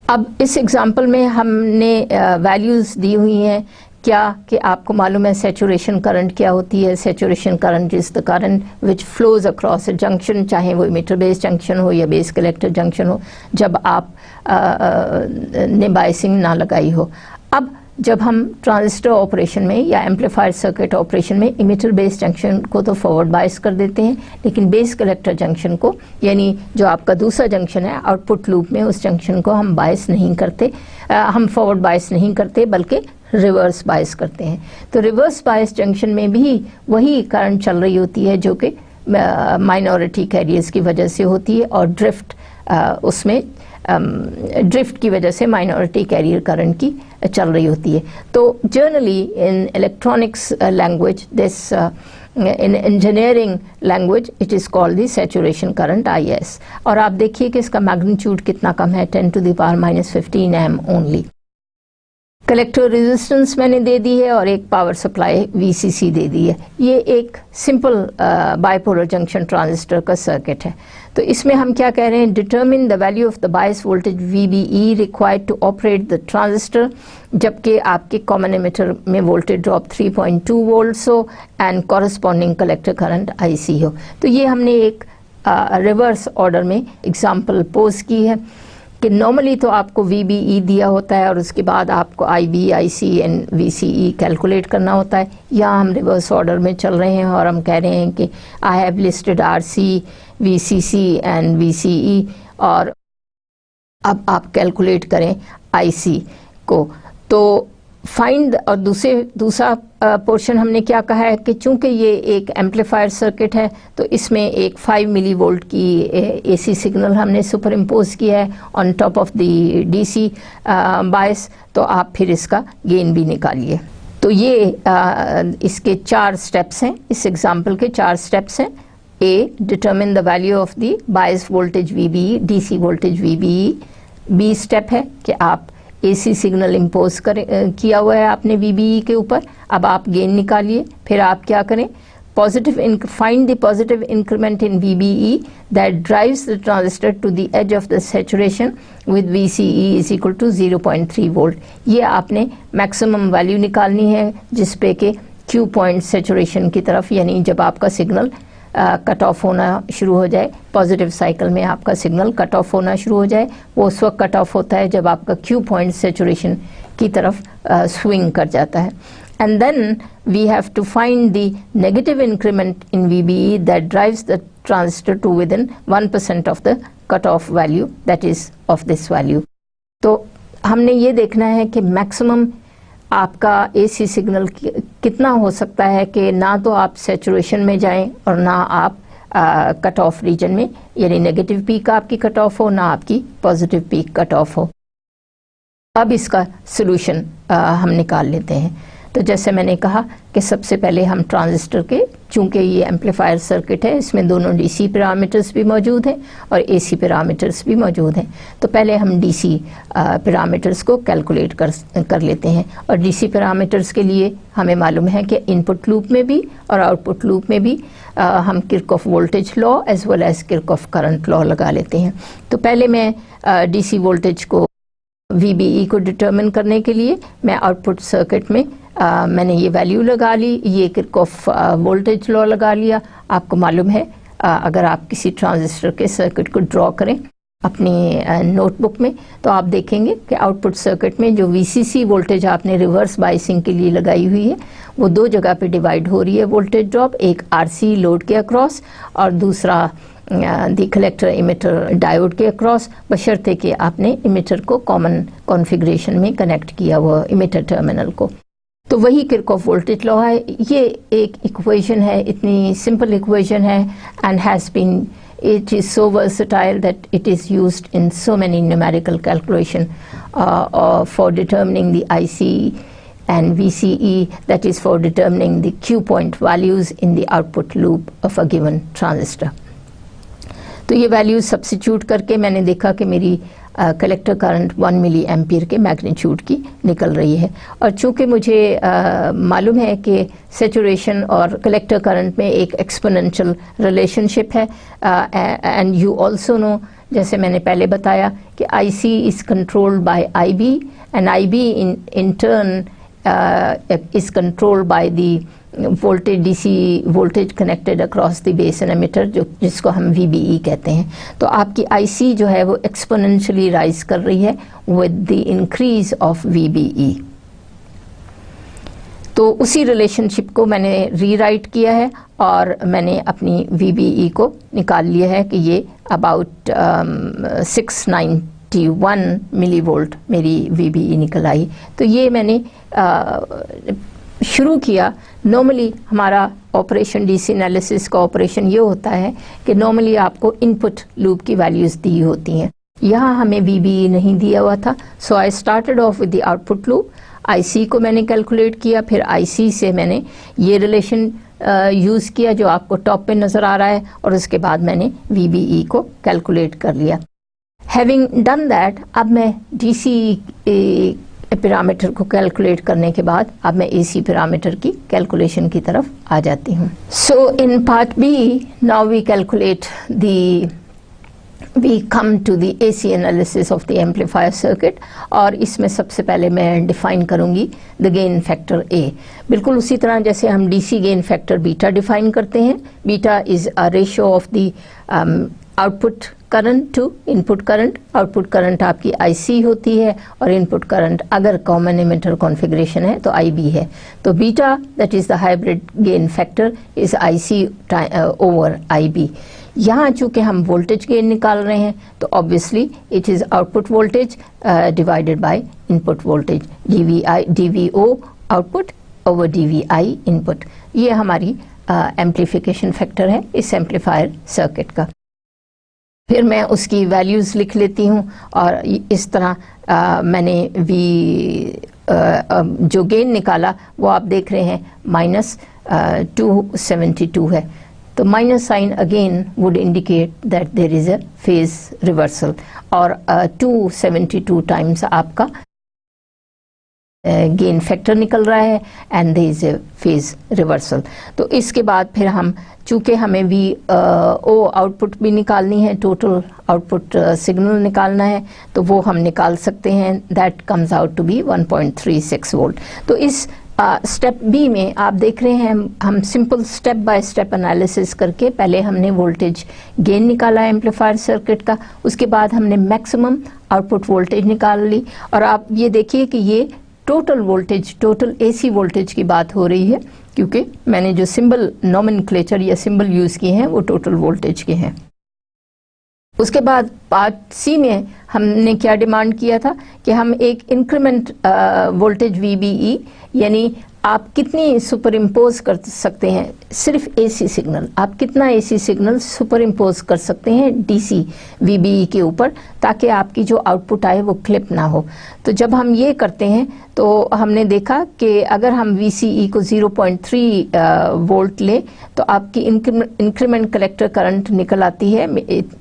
अब इस एग्जांपल में हमने वैल्यूज़ दी हुई हैं क्या कि आपको मालूम है सैचुरेशन करंट क्या होती है। Saturation current is the current which flows across a junction, चाहे वो मीटर बेस जंक्शन हो या बेस कलेक्टर जंक्शन हो, जब आप ने बायसिंग ना लगाई हो। अब जब हम ट्रांजिस्टर ऑपरेशन में या एम्पलीफायर सर्किट ऑपरेशन में इमिटर बेस जंक्शन को तो फॉरवर्ड बायस कर देते हैं, लेकिन बेस कलेक्टर जंक्शन को, यानी जो आपका दूसरा जंक्शन है आउटपुट लूप में, उस जंक्शन को हम बायस नहीं करते, हम फॉरवर्ड बायस नहीं करते बल्कि रिवर्स बायस करते हैं। तो रिवर्स बायस जंक्शन में भी वही करंट चल रही होती है जो कि माइनॉरिटी कैरियर्स की वजह से होती है, और ड्रिफ्ट उसमें ड्रिफ्ट की वजह से माइनॉरिटी कैरियर करंट की चल रही होती है। तो generally in electronics language this in engineering language it is called the saturation current IS, और आप देखिए कि इसका मैग्नीट्यूड कितना कम है, 10 to the power -15 M only. Collector resistance मैंने दे दी है और एक पावर सप्लाई VCC दे दी है। ये एक सिंपल बाइपोलर जंक्शन ट्रांजिस्टर का सर्किट है। तो इसमें हम क्या कह रहे हैं, determine the value of the bias voltage VBE required to operate the transistor, जबकि आपके कॉमन एमिटर में वोल्टेज ड्रॉप 3.2 वोल्ट्स हो and corresponding collector current IC हो। तो ये हमने एक रिवर्स ऑर्डर में एग्जाम्पल पोज की है कि नॉर्मली तो आपको VBE दिया होता है और उसके बाद आपको IB, IC and VCE calculate करना होता है। यहाँ हम रिवर्स ऑर्डर में चल रहे हैं और हम कह रहे हैं कि I have listed RC, VCC and VCE, और अब आप कैलकुलेट करें IC को। तो फाइंड, और दूसरा पोर्शन हमने क्या कहा है कि चूंकि ये एक एम्पलीफायर सर्किट है तो इसमें एक 5 मिलीवोल्ट की AC सिग्नल हमने सुपर इम्पोज किया है on top of the DC बायस, तो आप फिर इसका गेन भी निकालिए। तो ये इसके 4 स्टेप्स हैं, इस एग्जाम्पल के 4 स्टेप्स हैं। A, determine the value of the bias voltage VBE, DC voltage VBE। B step है कि आप AC सिग्नल इम्पोज किया हुआ है आपने VBE के ऊपर, अब आप गेन निकालिए। फिर आप क्या करें, find the positive increment in VBE that drives the transistor to the edge of the saturation with VCE is equal to 0.3 volt। ये आपने मैक्सिमम वैल्यू निकालनी है जिस पे कि क्यू पॉइंट सेचुरेशन की तरफ, यानी जब आपका सिग्नल कट ऑफ होना शुरू हो जाए, पॉजिटिव साइकिल में आपका सिग्नल कट ऑफ होना शुरू हो जाए, वो उस वक्त कट ऑफ होता है जब आपका क्यू पॉइंट सेचुरेशन की तरफ स्विंग कर जाता है. And then we have to find the negative increment in VBE that drives the transistor to within 1% of the cutoff value, that is of this value. तो हमने ये देखना है कि मैक्सिमम आपका AC सिग्नल कितना हो सकता है कि ना तो आप सैचुरेशन में जाएं और ना आप कट ऑफ रीजन में, यानी नेगेटिव पीक आपकी कट ऑफ हो, ना आपकी पॉजिटिव पीक कट ऑफ हो. अब इसका सोल्यूशन हम निकाल लेते हैं. तो जैसे मैंने कहा कि सबसे पहले हम ट्रांजिस्टर के, चूंकि ये एम्पलीफायर सर्किट है, इसमें दोनों डीसी पैरामीटर्स भी mौजूद हैं और एसी पैरामीटर्स भी मौजूद हैं. तो पहले हम डीसी पैरामीटर्स को कैलकुलेट कर लेते हैं. और डीसी पैरामीटर्स के लिए हमें मालूम है कि इनपुट लूप में भी और आउटपुट लूप में भी हम Kirchhoff voltage law as well as Kirchhoff current law लगा लेते हैं. तो पहले मैं डीसी वोल्टेज को, VBE को डिटरमिन करने के लिए मैं आउटपुट सर्किट में मैंने ये वैल्यू लगा ली, ये किरचॉफ वोल्टेज लॉ लगा लिया. आपको मालूम है अगर आप किसी ट्रांजिस्टर के सर्किट को ड्रॉ करें अपनी नोटबुक में, तो आप देखेंगे कि आउटपुट सर्किट में जो VCC वोल्टेज आपने रिवर्स बाइसिंग के लिए लगाई हुई है, वो दो जगह पे डिवाइड हो रही है वोल्टेज ड्रॉप. एक RC लोड के अक्रॉस और दूसरा दी कलेक्टर इमिटर डायोड के अक्रॉस, बशर्ते कि आपने इमिटर को कॉमन कॉन्फ़िगरेशन में कनेक्ट किया हुआ इमिटर टर्मिनल को. तो वही किरचॉफ वोल्टेज लॉ है. ये एक इक्वेशन है, इतनी सिंपल इक्वेशन है, and has been, it is so versatile that it is used in so many numerical calculation for determining the IC and VCE, that is for determining the Q point values in the output loop of a given transistor. तो ये values substitute करके मैंने देखा कि मेरी collector current 1 milli ampere के magnitude की निकल रही है. और चूंकि मुझे मालूम है कि सैचुरेशन और कलेक्टर करंट में एक एक्सपोनेंशियल रिलेशनशिप है, एंड यू ऑल्सो नो, जैसे मैंने पहले बताया कि IC is controlled by IB and IB in turn is controlled by the voltage, DC voltage connected across the base and emitter, जिसको हम VBE कहते हैं. तो आपकी IC जो है वो एक्सपोनेंशियली राइज कर रही है with the increase of VBE. तो उसी रिलेशनशिप को मैंने रीराइट किया है और मैंने अपनी VBE को निकाल लिया है कि ये अबाउट 691 मिली वोल्ट मेरी VBE निकल आई. तो ये मैंने शुरू किया. नॉर्मली हमारा ऑपरेशन, डीसी एनालिसिस का ऑपरेशन ये होता है कि नॉर्मली आपको इनपुट लूप की वैल्यूज़ दी होती हैं. यहाँ हमें VBE नहीं दिया हुआ था, so I started off with the output loop. IC को मैंने कैलकुलेट किया, फिर IC से मैंने ये रिलेशन यूज़ किया जो आपको टॉप पे नज़र आ रहा है, और उसके बाद मैंने VBE को कैलकुलेट कर लिया. हैविंग डन दैट, अब मैं DC पैरामीटर को कैलकुलेट करने के बाद अब मैं AC पैरामीटर की कैलकुलेशन की तरफ आ जाती हूँ. So in part B now we calculate we come to the AC analysis of the amplifier circuit. और इसमें सबसे पहले मैं डिफाइन करूँगी the gain factor A. बिल्कुल उसी तरह जैसे हम DC gain factor beta define करते हैं. Beta is a ratio of the output current to input current. Output current आपकी IC होती है और इनपुट करंट अगर कॉमन इमिटर कॉन्फ़िगरेशन है तो IB है. तो beta, that is the hybrid gain factor, is IC over IB. यहाँ चूँकि हम वोल्टेज गेन निकाल रहे हैं तो obviously it is output voltage divided by input voltage, DVO output over DVI input. ये हमारी एम्प्लीफिकेशन फैक्टर है इस एम्पलीफायर सर्किट का. फिर मैं उसकी वैल्यूज़ लिख लेती हूँ और इस तरह मैंने जो गेन निकाला वो आप देख रहे हैं -272 है. तो minus sign again would indicate that there is a phase reversal, और 272 टाइम्स आपका गेन फैक्टर निकल रहा है and there is a phase reversal. तो इसके बाद फिर हम, चूँकि हमें VO आउटपुट भी निकालनी है, टोटल आउटपुट सिग्नल निकालना है, तो वो हम निकाल सकते हैं. That comes out to be 1.36 volt. तो इस स्टेप बी में आप देख रहे हैं हम simple step by step analysis करके पहले हमने वोल्टेज गेन निकाला एम्पलीफायर सर्किट का, उसके बाद हमने मैक्सिमम आउटपुट वोल्टेज निकाल ली। और आप ये देखिए कि ये total voltage, total AC voltage की बात हो रही है, क्योंकि मैंने जो सिंबल नोमेनक्लेचर या सिंबल यूज़ किए हैं वो टोटल वोल्टेज के हैं। उसके बाद पार्ट सी में हमने क्या डिमांड किया था कि हम एक इंक्रीमेंट वोल्टेज VBE, यानी आप कितनी सुपर इम्पोज कर सकते हैं, सिर्फ एसी सिग्नल, आप कितना एसी सिग्नल सुपर इम्पोज कर सकते हैं DC VBE के ऊपर, ताकि आपकी जो आउटपुट आए वो क्लिप ना हो। तो जब हम ये करते हैं तो हमने देखा कि अगर हम VCE को 0.3 वोल्ट लें तो आपकी इंक्रीमेंट कलेक्टर करंट निकल आती है,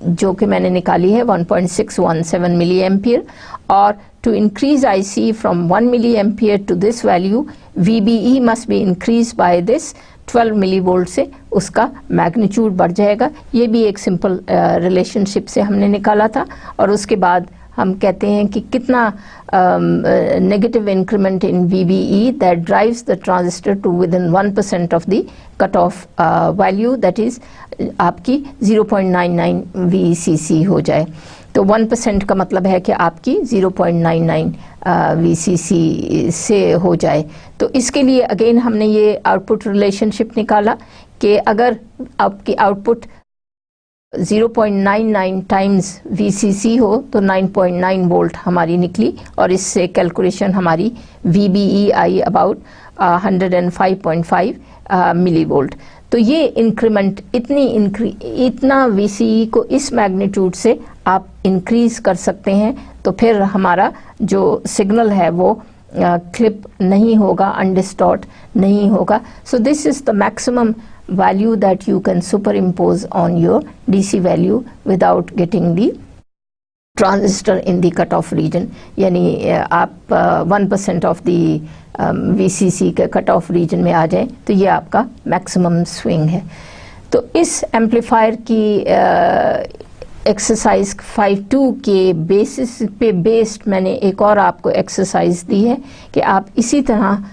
जो कि मैंने निकाली है 1.617 मिली एम्पियर। और to increase IC from 1 milliampere to this value, VBE must be increased by this 12 millivolt से उसका मैग्नीट्यूड बढ़ जाएगा। ये भी एक सिंपल रिलेशनशिप से हमने निकाला था। और उसके बाद हम कहते हैं कि कितना negative increment in VBE that drives the transistor to within 1% of the cut off value, that is आपकी 0.99 VCC हो जाए। तो 1% का मतलब है कि आपकी 0.99 VCC से हो जाए। तो इसके लिए अगेन हमने ये आउटपुट रिलेशनशिप निकाला कि अगर आपकी आउटपुट 0.99 टाइम्स VCC हो तो 9.9 वोल्ट हमारी निकली, और इससे कैलकुलेशन हमारी VBE आई अबाउट 105.5 मिली वोल्ट। तो ये इंक्रीमेंट इतना VCE को इस मैग्नीट्यूड से आप इंक्रीज कर सकते हैं, तो फिर हमारा जो सिग्नल है वो क्लिप नहीं होगा, अनडिस्टॉर्ट नहीं होगा। So this is the maximum value that you can superimpose on your DC value without getting the transistor in the cutoff region, यानी आप 1% of the VCC के cutoff region में आ जाए तो ये आपका maximum swing है। तो इस एम्पलीफायर की एक्सरसाइज 5.2 के बेसिस पे बेस्ड मैंने एक और आपको एक्सरसाइज दी है कि आप इसी तरह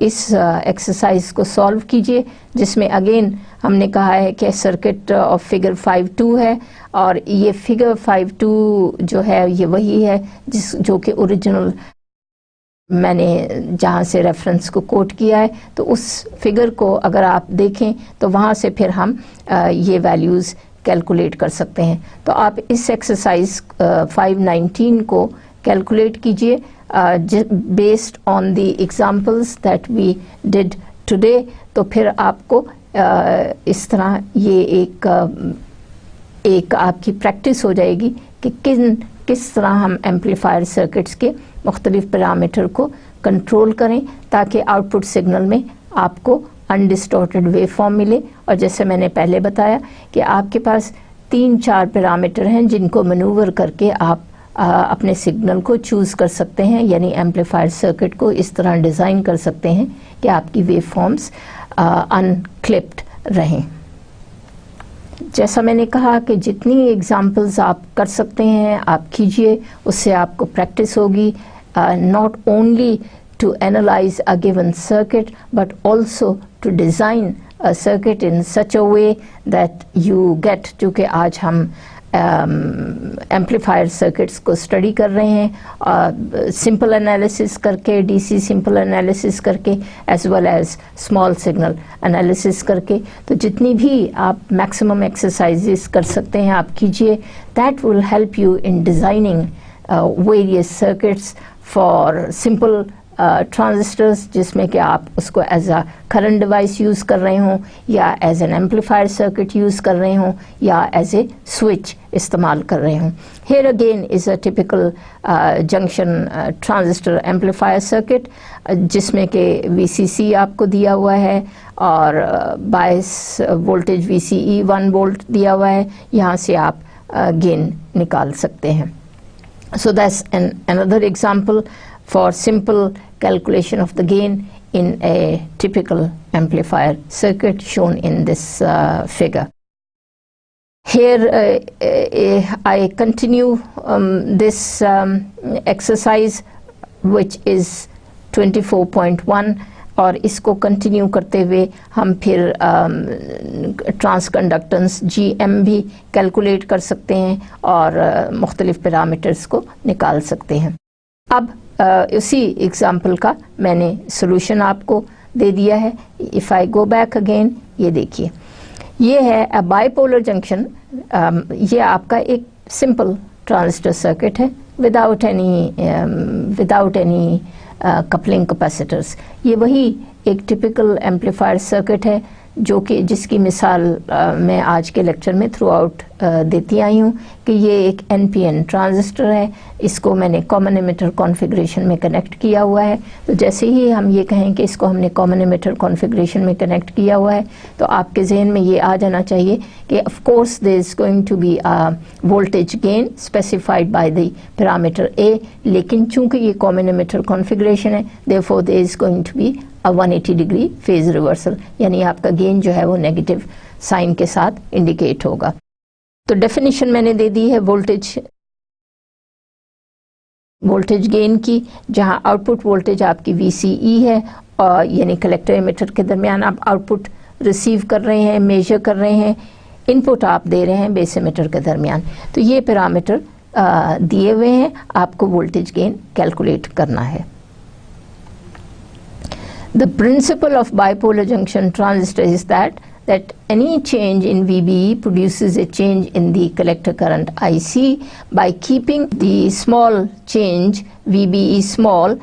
इस एक्सरसाइज को सॉल्व कीजिए, जिसमें अगेन हमने कहा है कि सर्किट ऑफ फिगर 5.2 है, और ये फिगर 5.2 जो है ये वही है जो कि ओरिजिनल मैंने जहाँ से रेफरेंस को कोट किया है। तो उस फिगर को अगर आप देखें तो वहाँ से फिर हम ये वैल्यूज़ कैलकुलेट कर सकते हैं। तो आप इस एक्सरसाइज 519 को कैलकुलेट कीजिए based on the examples that we did today. तो फिर आपको इस तरह ये एक आपकी प्रैक्टिस हो जाएगी कि किस तरह हम एम्पलीफायर सर्किट्स के मुख्तलिफ पैरामीटर को कंट्रोल करें, ताकि आउटपुट सिग्नल में आपको अनडिस्टॉर्टेड वेवफॉर्म मिले। और जैसे मैंने पहले बताया कि आपके पास 3-4 पैरामीटर हैं जिनको मैनूवर करके आप अपने सिग्नल को चूज़ कर सकते हैं, यानी एम्पलीफायर सर्किट को इस तरह डिज़ाइन कर सकते हैं कि आपकी वेवफॉर्म्स अनक्लिप्ड रहें। जैसा मैंने कहा कि जितनी एग्जांपल्स आप कर सकते हैं आप कीजिए, उससे आपको प्रैक्टिस होगी, not only to analyze a given circuit but also to design a circuit in such a way that you get, चूँकि आज हम एम्पलीफायर सर्किट्स को स्टडी कर रहे हैं सिंपल एनालिसिस करके, DC सिंपल एनालिसिस करके, as well as small signal analysis करके। तो जितनी भी आप मैक्सिमम एक्सरसाइजेस कर सकते हैं आप कीजिए। That will help you in designing various circuits for simple transistors, जिसमें कि आप उसको as a current device use कर रहे हों, या as an amplifier circuit use कर रहे हों, या एज ए स्विच इस्तेमाल कर रहे हों। Here again is a typical junction transistor amplifier circuit, जिसमें कि VCC आपको दिया हुआ है और बायस वोल्टेज VCE 1 वोल्ट दिया हुआ है। यहाँ से आप गेन निकाल सकते हैं। So that's another example for simple calculation of the gain in a typical amplifier circuit shown in this figure. Here I continue this exercise, which is 24.1, और इसको कंटिन्यू करते हुए हम फिर ट्रांस कंडक्टेंस GM भी कैलकुलेट कर सकते हैं और मुख्तलिफ पैरामीटर्स को निकाल सकते हैं। अब उसी एग्जाम्पल का मैंने सोल्यूशन आपको दे दिया है। If I go back again, ये देखिए, ये है अ बाइपोलर जंक्शन। ये आपका एक सिंपल ट्रांजिस्टर सर्किट है विदाउट एनी कपलिंग कैपेसिटर्स। ये वही एक टिपिकल एम्पलीफायर सर्किट है जो कि जिसकी मिसाल मैं आज के लेक्चर में थ्रू आउट देती आई हूँ कि ये एक NPN ट्रांजिस्टर है। इसको मैंने कॉमन एमिटर कॉन्फ़िगरेशन में कनेक्ट किया हुआ है। तो जैसे ही हम ये कहें कि इसको हमने कॉमन एमिटर कॉन्फ़िगरेशन में कनेक्ट किया हुआ है तो आपके जहन में ये आ जाना चाहिए कि of course there is going to be a voltage gain specified by the parameter A, लेकिन चूंकि ये कॉमन एमिटर कॉन्फ़िगरेशन है therefore there is going to be a 180 degree phase reversal, यानी आपका गेन जो है वो नेगेटिव साइन के साथ इंडिकेट होगा। तो डेफिनेशन मैंने दे दी है वोल्टेज गेन की, जहां आउटपुट वोल्टेज आपकी VCE है और यानी कलेक्टर एमिटर के दरमियान आप आउटपुट रिसीव कर रहे हैं, मेजर कर रहे हैं, इनपुट आप दे रहे हैं बेस एमिटर के दरमियान। तो ये पैरामीटर दिए हुए हैं, आपको वोल्टेज गेन कैलकुलेट करना है। The principle of bipolar junction transistor is that any change in VBE produces a change in the collector current IC. By keeping the small change VBE small,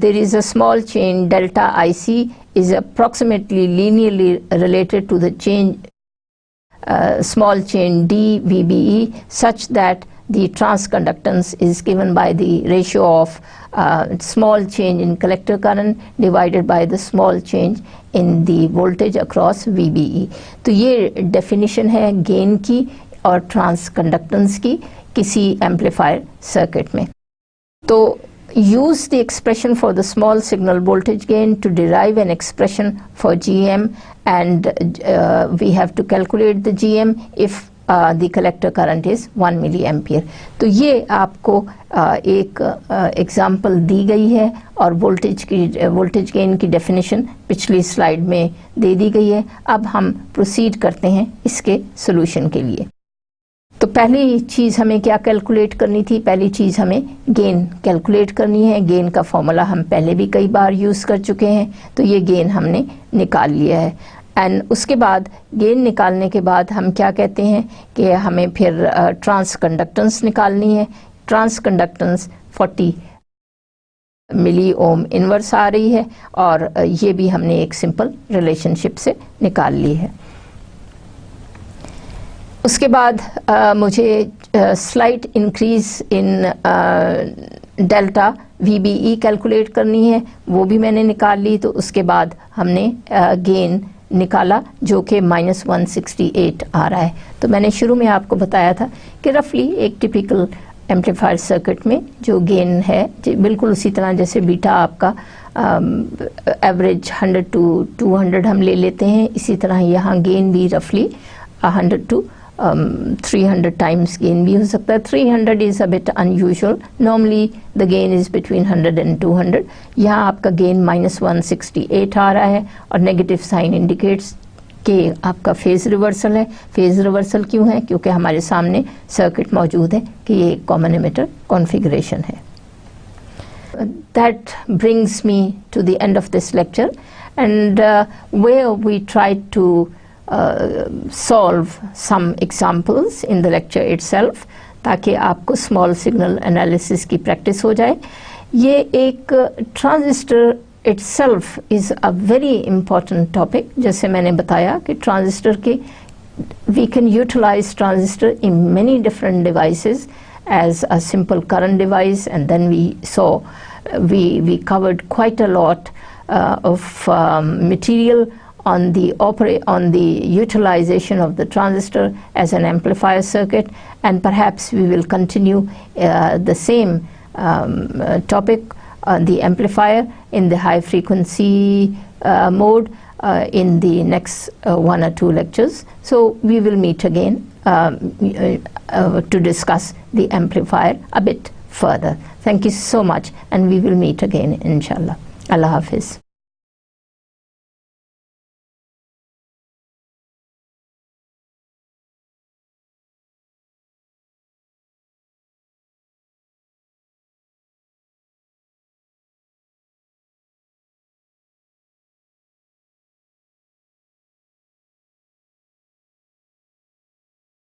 there is a small change delta IC is approximately linearly related to the change small change D VBE such that the transconductance is given by the ratio of small change in collector current divided by the small change in the voltage across VBE. तो ये definition है gain की और transconductance की किसी amplifier circuit में। तो use the expression for the small signal voltage gain to derive an expression for GM, and we have to calculate the GM if the collector current is 1 milliampere। तो ये आपको एक example दी गई है और voltage gain की definition पिछली slide में दे दी गई है। अब हम प्रोसीड करते हैं इसके सोल्यूशन के लिए। तो पहली चीज़ हमें क्या कैलकुलेट करनी थी? पहली चीज़ हमें गेन कैलकुलेट करनी है। गेन का फॉर्मूला हम पहले भी कई बार यूज़ कर चुके हैं, तो ये गेन हमने निकाल लिया है। एंड उसके बाद गेन निकालने के बाद हम क्या कहते हैं कि हमें फिर ट्रांस कंडक्टेंस निकालनी है। ट्रांस कंडक्टेंस 40 मिली ओम इनवर्स आ रही है और ये भी हमने एक सिंपल रिलेशनशिप से निकाल ली है। उसके बाद मुझे slight increase in delta VBE calculate करनी है, वो भी मैंने निकाल ली। तो उसके बाद हमने गेन निकाला जो कि -168 आ रहा है। तो मैंने शुरू में आपको बताया था कि रफली एक टिपिकल एम्पलीफायर सर्किट में जो गेन है बिल्कुल उसी तरह जैसे बीटा आपका एवरेज 100 to 200 हम ले लेते हैं, इसी तरह यहाँ गेन भी रफली 100 to 300 times gain भी हो सकता है। 300 is a bit unusual, normally the gain is between 100 and 200। यहाँ आपका गेन -168 आ रहा है और नेगेटिव साइन इंडिकेट्स कि आपका फेज रिवर्सल है। फेज रिवर्सल क्यों है? क्योंकि हमारे सामने सर्किट मौजूद है कि ये कॉमन एमिटर कॉन्फ़िगरेशन है। That brings me to the end of this lecture, and where we tried to solve some examples in the lecture itself ताकि आपको स्मॉल सिग्नल एनालिसिस की प्रैक्टिस हो जाए। ये एक transistor itself is a very important topic। जैसे मैंने बताया कि ट्रांजिस्टर के we can utilize transistor in many different devices as a simple current device, and then we saw we covered quite a lot of material on the utilization of the transistor as an amplifier circuit, and perhaps we will continue the same topic on the amplifier in the high frequency mode in the next 1 or 2 lectures. So we will meet again to discuss the amplifier a bit further. Thank you so much, and we will meet again inshallah. Allah Hafiz.